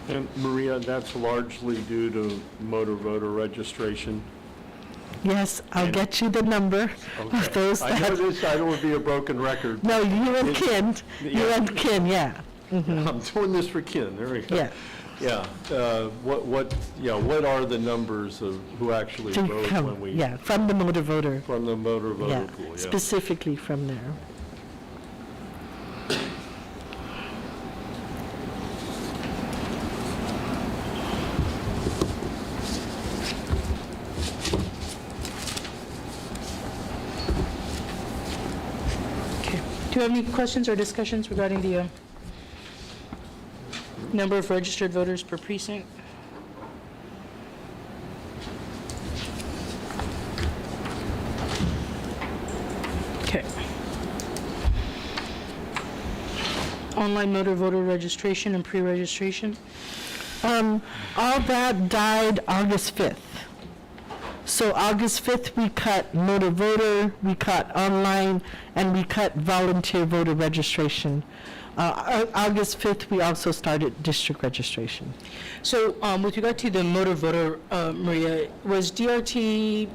And Maria, that's largely due to motor voter registration. Yes, I'll get you the number of those I know that, this, I don't want to be a broken record. no, you and Ken, yeah. I'm doing this for Ken, there we go. Yeah. Yeah, what are the numbers of who actually To vote come, when we, yeah, from the motor voter, from the motor voter yeah, pool, yeah. specifically from there. Okay. Do you have any questions or discussions regarding the number of registered voters per precinct? Okay. Online motor voter registration and pre-registration? All that died August 5th. So August 5th, we cut motor voter, we cut online, and we cut volunteer voter registration. August 5th, we also started district registration. So with regard to the motor voter, Maria, was DRT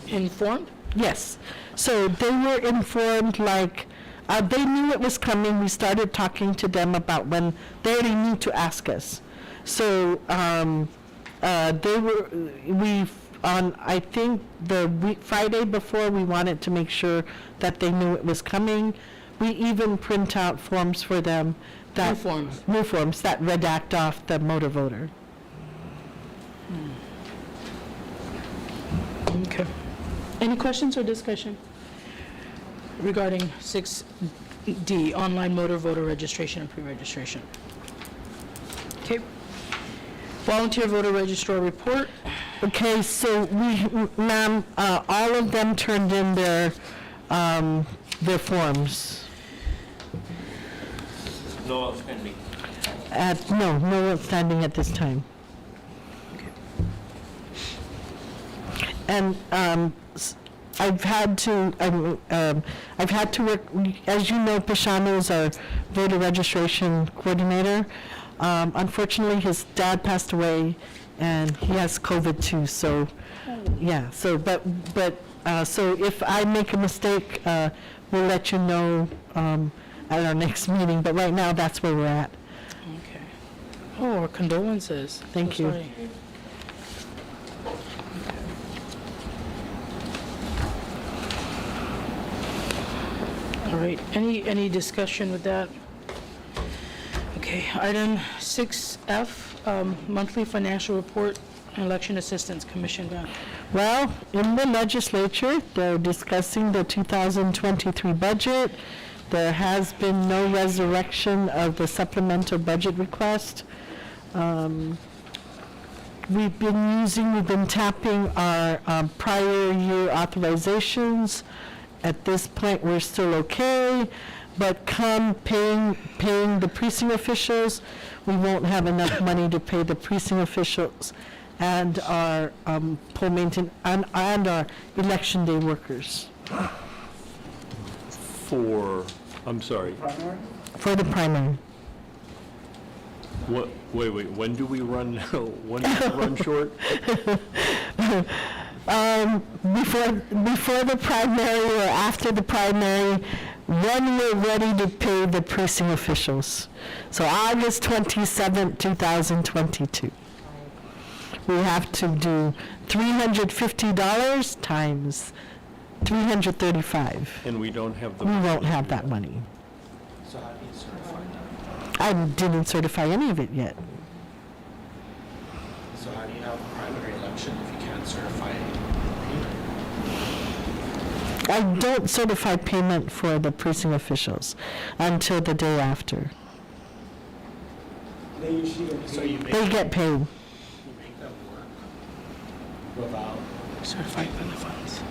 informed? Yes. So they were informed, like, they knew it was coming. We started talking to them about when they already knew to ask us. So I think the week, Friday before, we wanted to make sure that they knew it was coming. We even print out forms for them that new forms that redact off the motor voter. Okay. Any questions or discussion regarding 6D, online motor voter registration and pre-registration? Okay. Volunteer voter registrar report. Okay, so ma'am, all of them turned in their forms. No outstanding. No outstanding at this time. And I've had to work, as you know, Pashano is our voter registration coordinator. Unfortunately, his dad passed away, and he has COVID too, so, yeah, so, so if I make a mistake, we'll let you know at our next meeting, but right now, that's where we're at. Okay. Oh, our condolences. Thank So you. sorry. All right, any discussion with that? Okay, item 6F, monthly financial report, election assistance commission grant. Well, in the legislature, they're discussing the 2023 budget. There has been no resurrection of the supplemental budget request. We've been tapping our prior year authorizations. At this point, we're still okay, but come paying the precinct officials, we won't have enough money to pay the precinct officials and our poll maintenance and our election day workers I'm sorry, Primary? for the primary. what, wait, when do we run, when do we run short? Before the primary or after the primary, when we're ready to pay the precinct officials. So August 27th, 2022. We have to do $350 times 335. And we don't have the. We won't have that money. So how do you certify that? I didn't certify any of it yet. So how do you have a primary election if you can't certify payment? I don't certify payment for the precinct officials until the day after. They usually get So paid. you make They get paid. you make them work without Certified by the funds.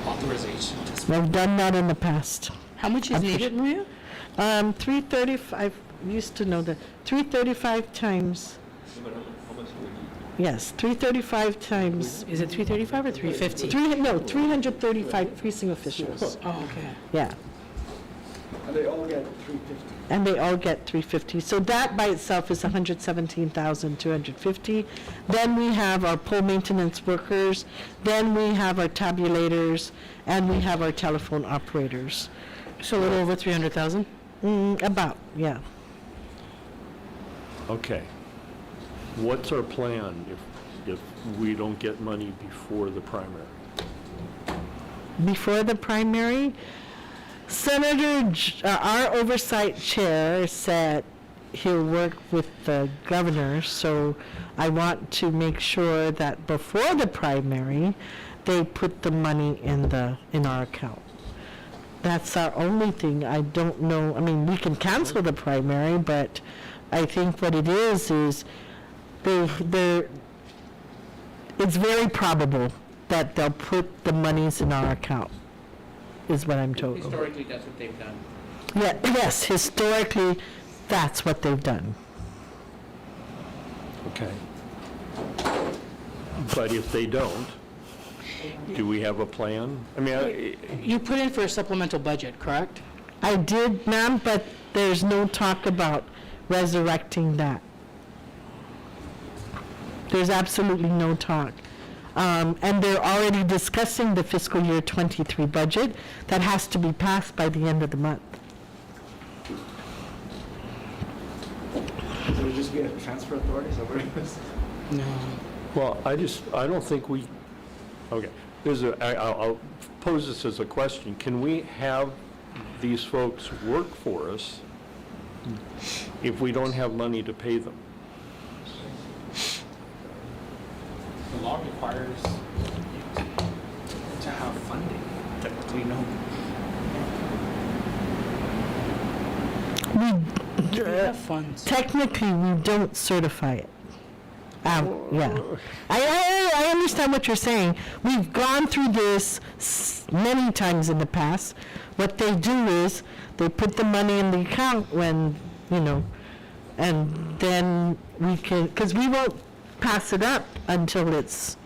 authorization to We've done that in the past. How much is needed, Maria? 335, used to know that, 335 times, How much do we need? yes, 335 times, Is it 335 or 350? 335 precinct officials, Oh, okay. yeah. And they all get 350. And they all get 350. So that by itself is 117,250. Then we have our poll maintenance workers, then we have our tabulators, and we have our telephone operators. So a little over 300,000? About, yeah. Okay. What's our plan if we don't get money before the primary? Before the primary, our oversight chair said he'll work with the governor, so I want to make sure that before the primary, they put the money in our account. That's our only thing. I don't know, I mean, we can cancel the primary, but I think what it is it's very probable that they'll put the monies in our account, is what I'm told. Historically, that's what they've done. Yeah, yes, historically, that's what they've done. Okay. But if they don't, do we have a plan? I mean, You put in for a supplemental budget, correct? I did, ma'am, but there's no talk about resurrecting that. There's absolutely no talk. And they're already discussing the fiscal year 23 budget that has to be passed by the end of the month. So it would just be a transfer authority, is that what it is? No. well, I don't think we, okay, I'll pose this as a question. Can we have these folks work for us if we don't have money to pay them? The law requires you to have funding, typically no. We have funds. Technically, we don't certify it. Yeah. I understand what you're saying. We've gone through this many times in the past. What they do is they put the money in the account when you know, and then we can, because we won't pass it up until it's,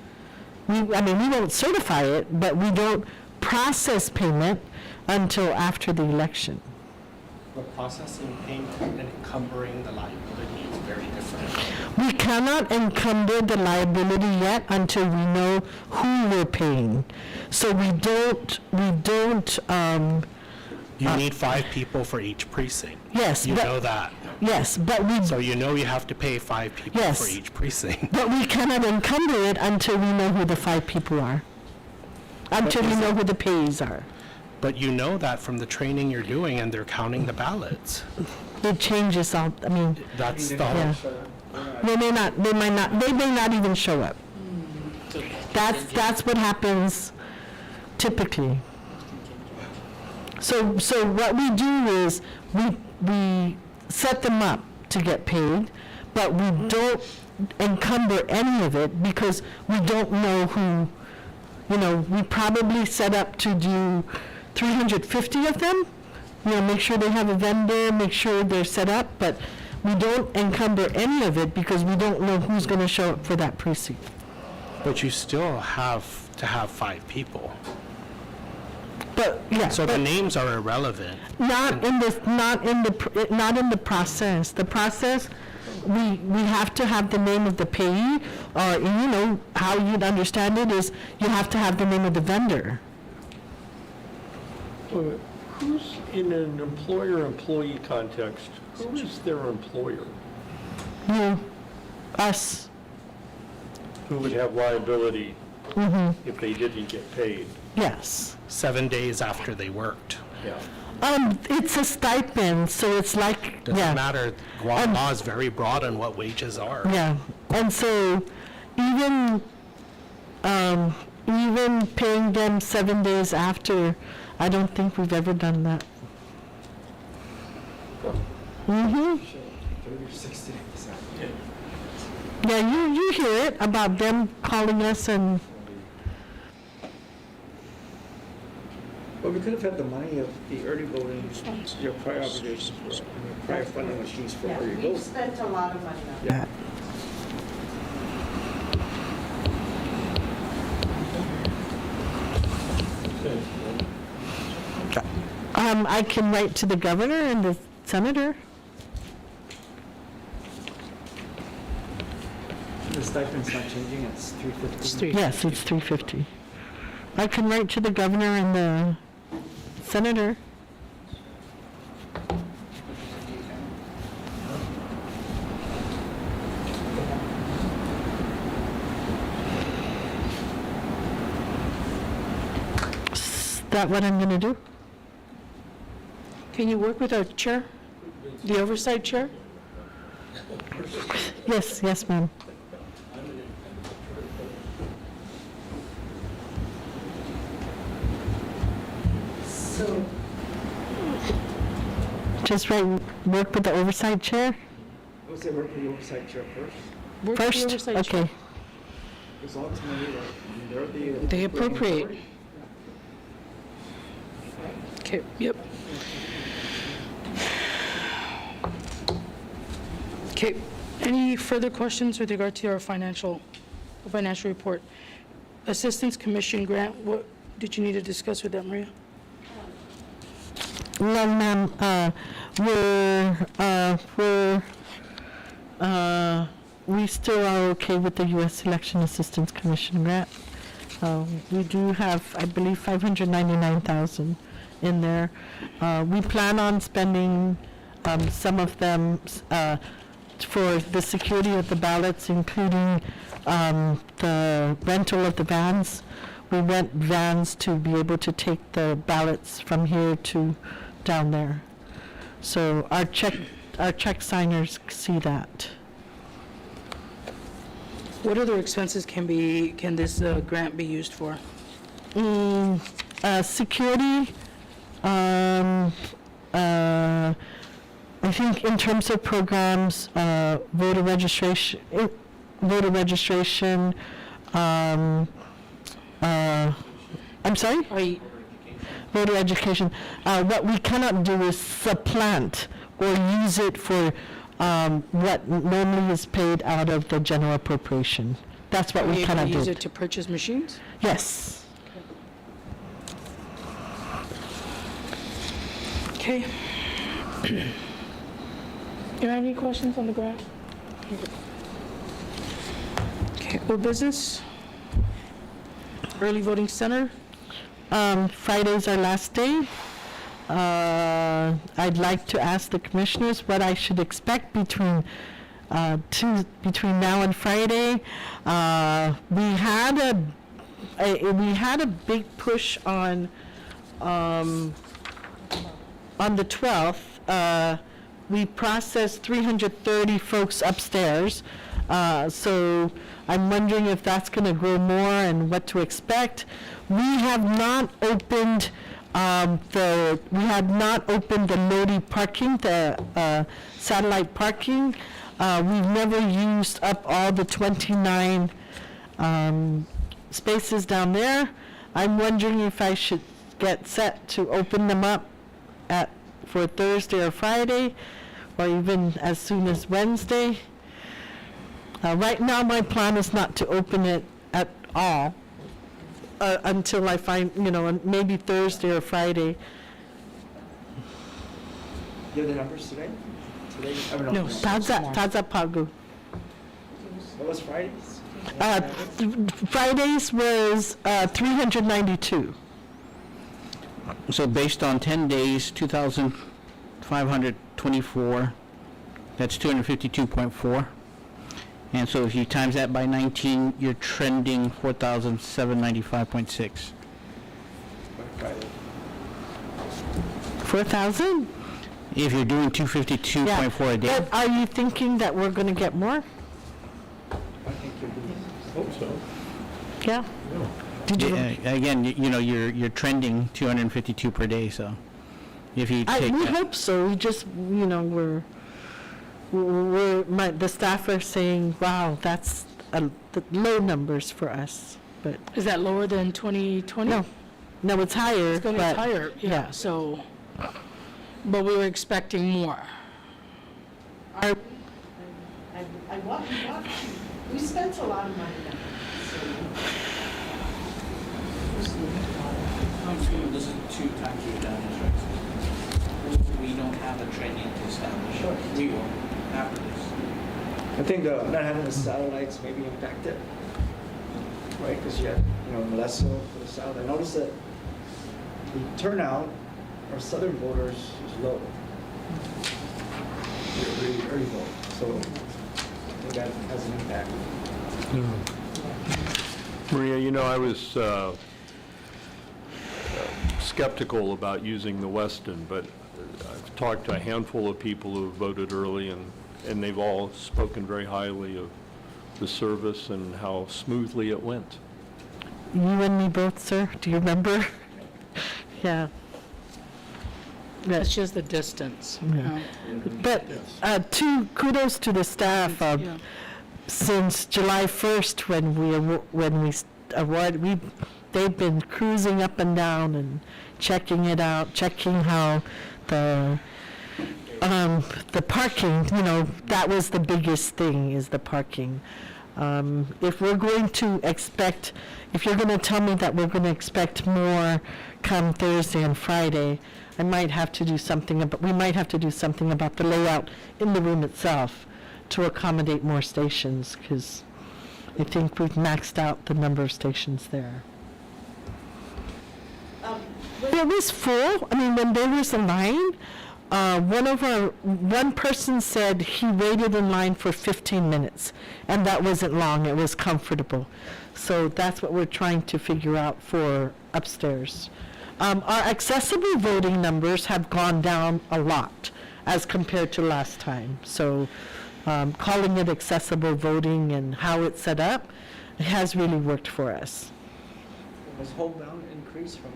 we won't certify it, but we don't process payment until after the election. But processing payment and encumbering the liability is very different. We cannot encumber the liability yet until we know who we're paying. So we don't, You need 5 people for each precinct. yes, You know but, that. yes, but we, So you know you have to pay 5 people Yes. for each precinct. but we cannot encumber it until we know who the 5 people are. Until we know who the payees are. But you know that from the training you're doing, and they're counting the ballots. It changes all, That's the yeah. They may not even show up. That's what happens typically. So what we do is, we set them up to get paid, but we don't encumber any of it because we don't know who, we probably set up to do 350 of them, make sure they have a vendor, make sure they're set up, but we don't encumber any of it because we don't know who's going to show up for that precinct. But you still have to have 5 people. But, yeah. So the names are irrelevant. Not in the process. The process, we have to have the name of the payee, or, how you'd understand it is you have to have the name of the vendor. Who's, in an employer-employee context, who is their employer? You, us. Who would have liability Mm-hmm. if they didn't get paid? Yes. 7 days after they worked. Yeah. It's a stipend, so it's like, Doesn't yeah. matter. Guam law is very broad on what wages are. Yeah, and so even paying them 7 days after, I don't think we've ever done that. Mm-hmm. 30 or 60 days after. Yeah, you hear it about them calling us and, Well, we could have had the money of the early voting, your prior obligations for, your prior funding machines for early We've voting. spent a lot of money on Yeah. I can write to the governor and the senator. The stipend's not changing, it's 350. Yes, it's 350. I can write to the governor and the senator. Is that what I'm going to do? Can you work with our chair, the oversight chair? Yes, ma'am. So, Just work with the oversight chair? I would say work with the oversight chair first, Work with the First? oversight chair. Okay. because ultimately, they're the. They appropriate. authority. Okay, yep. Okay, any further questions with regard to our financial report? Assistance Commission grant, what did you need to discuss with that, Maria? No, ma'am, we still are okay with the U.S. Election Assistance Commission grant. We do have, I believe, $599,000 in there. We plan on spending some of them for the security of the ballots, including the rental of the vans. We rent vans to be able to take the ballots from here to down there. So our check signers see that. What other expenses can this grant be used for? Security, I think in terms of programs, voter registration, I'm sorry? voter education. What we cannot do is supplant or use it for what normally is paid out of the general appropriation. That's what Are we you able to cannot use do. it to purchase machines? Yes. Okay. You have any questions on the graph? Okay, old business? Early voting center? Friday's our last day. I'd like to ask the commissioners what I should expect between now and Friday. We had a big push on the 12th. We processed 330 folks upstairs. So I'm wondering if that's going to grow more and what to expect. We have not opened the Lodi parking, the satellite parking. We've never used up all the 29 spaces down there. I'm wondering if I should get set to open them up for Thursday or Friday, or even as soon as Wednesday. Right now, my plan is not to open it at all until I find, maybe Thursday or Friday. You have the numbers today? No. Taza Pagu. What was Friday's? Fridays was 392. So based on 10 days, 2,524, that's 252.4. And so if you times that by 19, you're trending 4,795.6. Friday. 4,000? If you're doing 252.4 a day. But are you thinking that we're going to get more? I think you'll be. Hope so. Yeah. Did you? Again, you're trending 252 per day, so if you take We that- hope so. We just, the staff are saying, wow, that's the low numbers for us. But Is that lower than 2020? no, it's higher. It's going to but- be higher, yeah, so, but we were expecting more. Our- We spent a lot of money on This is two times we've done this, right? We don't have a trend yet to establish. We will after this. I think not having the satellites maybe impacted, right? Because you had, Molesto for the south. I noticed that the turnout, our southern voters is low. Early vote. So I think that has an impact. Maria, I was skeptical about using the Weston, but I've talked to a handful of people who voted early, and they've all spoken very highly of the service and how smoothly it went. You and me both, sir. Do you remember? Yeah. It's just the distance. Yeah. But kudos to the staff. Yeah. Since July 1st, they've been cruising up and down and checking it out, checking how the parking. That was the biggest thing, is the parking. If you're going to tell me that we're going to expect more come Thursday and Friday, we might have to do something about the layout in the room itself to accommodate more stations, because I think we've maxed out the number of stations there. It was full. When there was a line, one person said he waited in line for 15 minutes, and that wasn't long. It was comfortable. So that's what we're trying to figure out for upstairs. Our accessible voting numbers have gone down a lot as compared to last time. So calling it accessible voting and how it's set up has really worked for us. Was homebound increase from?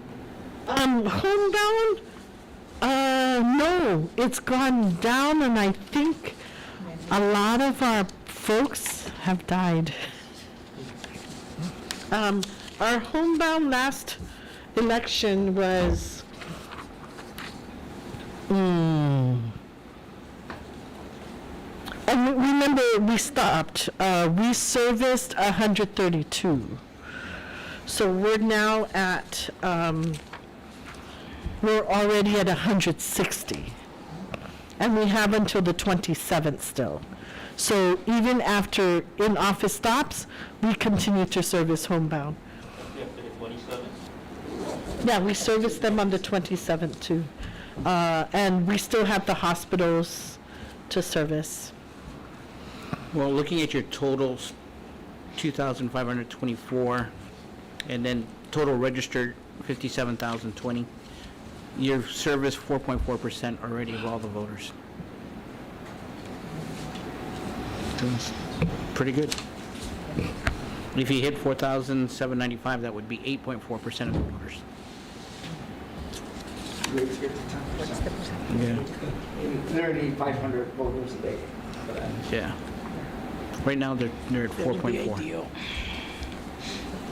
Homebound? No, it's gone down, and I think a lot of our folks have died. Our homebound last election was And remember, we stopped. We serviced 132. So we're now at, we're already at 160. And we have until the 27th still. So even after in-office stops, we continue to service homebound. Yeah, for the 27? Yeah, we service them on the 27th too. And we still have the hospitals to service. Well, looking at your totals, 2,524, and then total registered, 57,020. You've serviced 4.4% already of all the voters. That's pretty good. If you hit 4,795, that would be 8.4% of the voters. Wait to get to 10%. Yeah. There need 500 voters a day for that. Yeah. Right now, they're at That would be 4.4. ideal.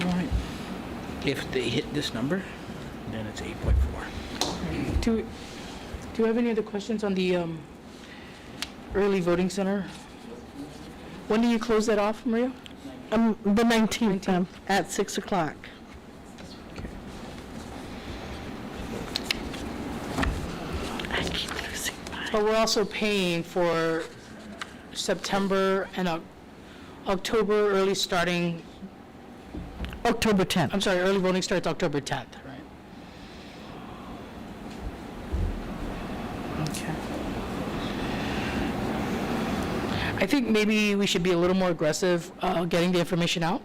Right. If they hit this number, then it's 8.4. Do you have any other questions on the early voting center? When do you close that off, Maria? The 19th, at 6 o'clock. I keep losing my... But we're also paying for September and October early starting, October 10th. I'm sorry, early voting starts October 10th, right? Okay. I think maybe we should be a little more aggressive getting the information out,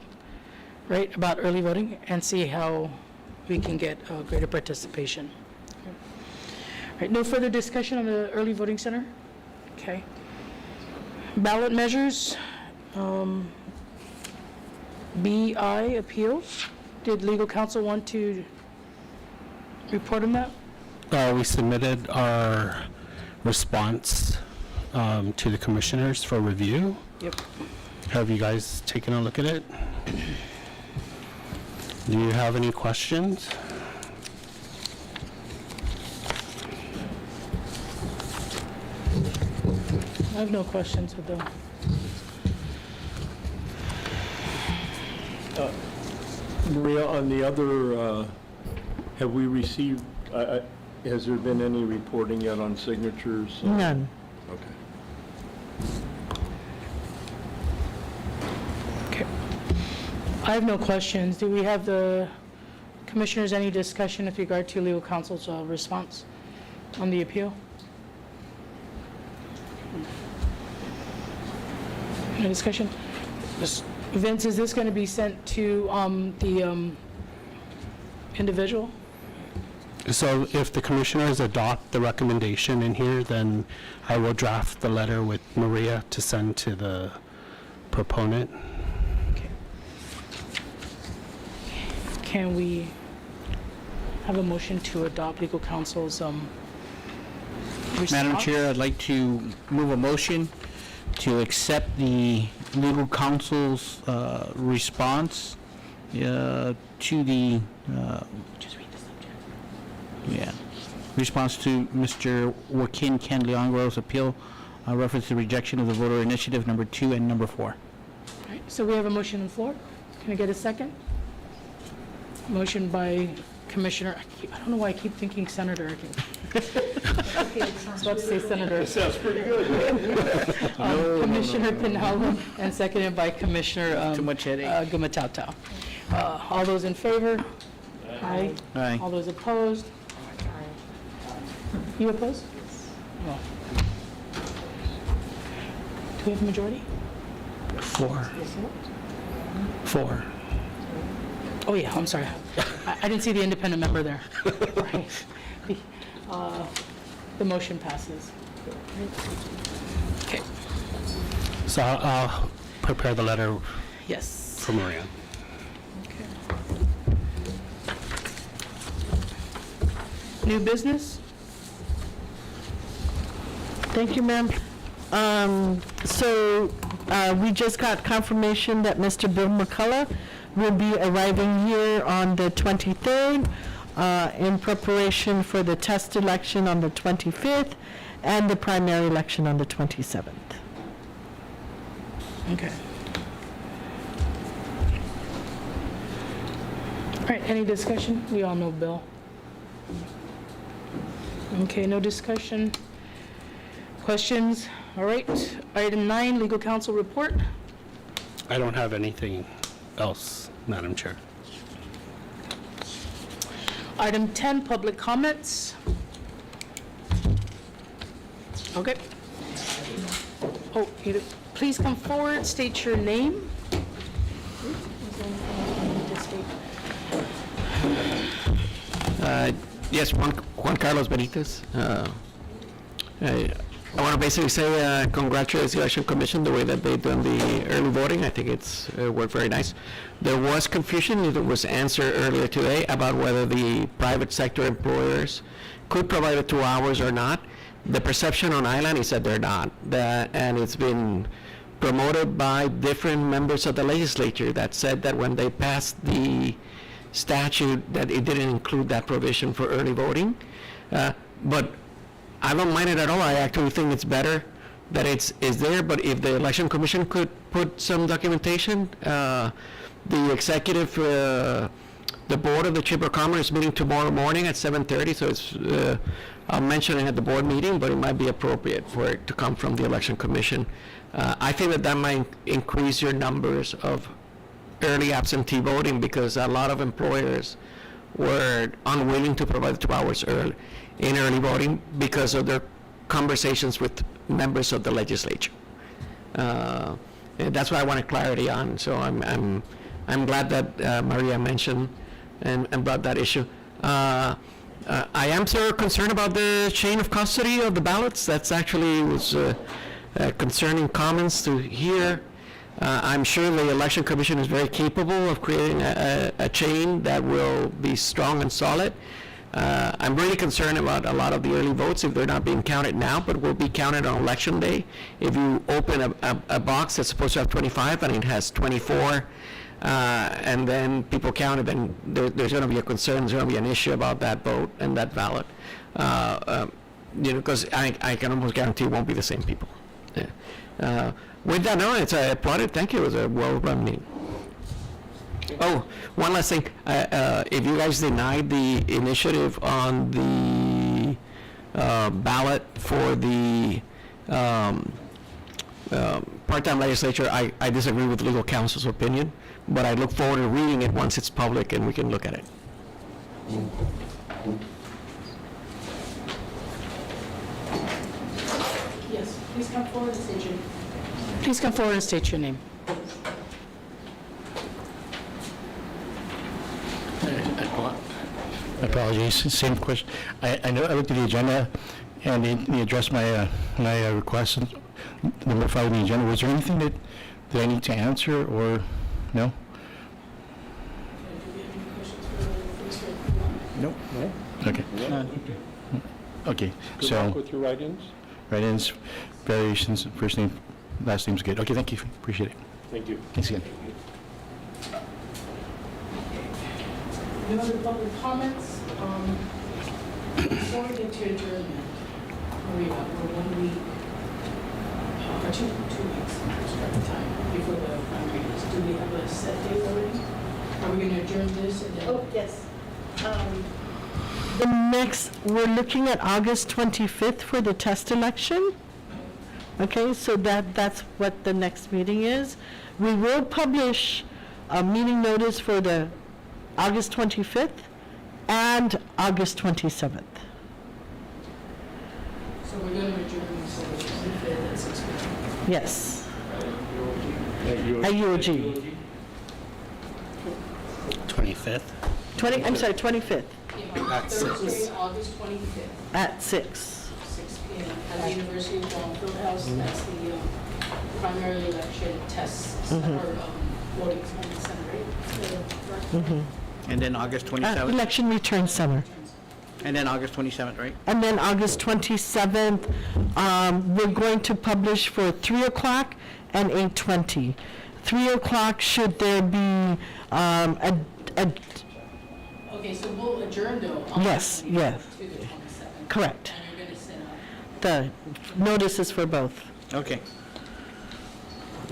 right, about early voting and see how we can get greater participation. All right, no further discussion on the early voting center? Okay. Ballot measures, BI appeal. Did legal counsel want to report on that? We submitted our response to the commissioners for review. Yep. Have you guys taken a look at it? Do you have any questions? I have no questions with them. Maria, on the other, have we received, has there been any reporting yet on signatures? None. Okay. Okay. I have no questions. Do we have the commissioners any discussion with regard to legal counsel's response on the appeal? No discussion? Vince, is this going to be sent to the individual? So if the commissioners adopt the recommendation in here, then I will draft the letter with Maria to send to the proponent. Okay. Can we have a motion to adopt legal counsel's response? Madam Chair, I'd like to move a motion to accept the legal counsel's response to the, Just read the subject. yeah, response to Mr. Joaquin Candilangro's appeal, reference to rejection of the voter initiative number 2 and number 4. All right, so we have a motion on the floor. Can I get a second? Motion by Commissioner, I don't know why I keep thinking Senator. I was about to say Senator. Sounds pretty good. Commissioner Pinhalo, and seconded by Commissioner Too much headache. Gumatauta. All those in favor? Aye. Aye. All those opposed? You opposed? No. Do we have a majority? 4. 4. Oh, yeah, I'm sorry. I didn't see the independent member there. Right. The motion passes. Okay, So I'll prepare the letter yes. for Maria. New business? Thank you, ma'am. We just got confirmation that Mr. Bill McCullough will be arriving here on the 23rd. in preparation for the test election on the 25th and the primary election on the 27th. Okay. All right, any discussion? We all know Bill. Okay, no discussion. Questions? All right, item 9, legal counsel report. I don't have anything else, Madam Chair. Item 10, public comments. Okay. Oh, please come forward, state your name. Yes, Juan Carlos Benitez. I want to basically say congratulate the Election Commission the way that they've done the early voting. I think it's worked very nice. There was confusion, it was answered earlier today, about whether the private sector employers could provide the 2 hours or not. The perception on Island is that they're not, and it's been promoted by different members of the legislature that said that when they passed the statute that it didn't include that provision for early voting. But I don't mind it at all. I actually think it's better that it's there, but if the Election Commission could put some documentation, the executive, the board of the Chamber of Commerce is meeting tomorrow morning at 7:30, so it's, I'll mention it at the board meeting, but it might be appropriate for it to come from the Election Commission. I think that might increase your numbers of early absentee voting, because a lot of employers were unwilling to provide 2 hours in early voting because of their conversations with members of the legislature. And that's what I wanted clarity on. So I'm glad that Maria mentioned and brought that issue. I am sort of concerned about the chain of custody of the ballots. That's actually was concerning comments to hear. I'm sure the Election Commission is very capable of creating a chain that will be strong and solid. I'm really concerned about a lot of the early votes if they're not being counted now, but will be counted on Election Day. If you open a box that's supposed to have 25 and it has 24, and then people count it, then there's going to be a concern, there's going to be an issue about that vote and that ballot. Because I can almost guarantee it won't be the same people. Yeah. With that, no, it's applauded. Thank you. It was a well-run meeting. Oh, one last thing. If you guys denied the initiative on the ballot for the part-time legislature, I disagree with legal counsel's opinion, but I look forward to reading it once it's public and we can look at it. Yes, please come forward and state your name. Please come forward and state your name. Apologies, same question. I know I looked at the agenda and they addressed my request, number 5 on the agenda. Was there anything that I need to answer or no? No. Okay. Okay, Good so luck with your write-ins. write-ins, variations, first name, last name's good. Okay, thank you, appreciate it. Thank you. Thanks again. No other public comments? Before we get to adjournment, Maria, we're 1 week, or 2 weeks, start the time before the primaries. Do we have a set date already? Are we going to adjourn this and then? Oh, yes. We're looking at August 25th for the test election. Okay, so that's what the next meeting is. We will publish a meeting notice for the August 25th and August 27th. So we're going to adjourn this on the 25th at 6 p.m. Yes. At UOG. 25th? 25th At 6. Thursday, August 25th. at 6. 6 p.m. at the University of Guam Fieldhouse. That's the primary election tests or voting center, right? And then August 27th, Election Return Center. and then August 27th, right? And then August 27th, we're going to publish for 3 o'clock and 8:20. 3 o'clock, should there be Okay, so we'll adjourn though. on Yes, the yes. 24th To the 27th. Correct. And you're gonna send out. The notices for both, Okay.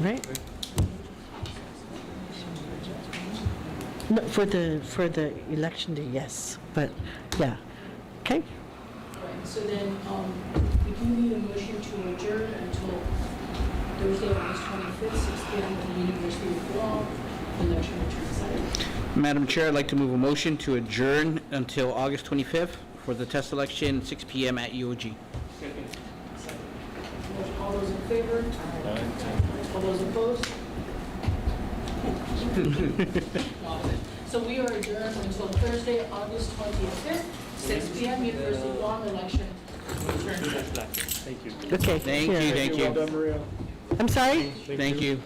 right? No, for the election day, yes, but, yeah. Okay, Right, so then, we do need a motion to adjourn until Thursday, August 25th, 6 p.m. at the University of Guam, election return site. Madam Chair, I'd like to move a motion to adjourn until August 25th for the test election, 6 p.m. at UOG. All those in favor? All those opposed? So we are adjourned until Thursday, August 25th, 6 p.m. University of Guam election return site. Thank you. okay. Thank here. you, thank you. I'm sorry? Thank you.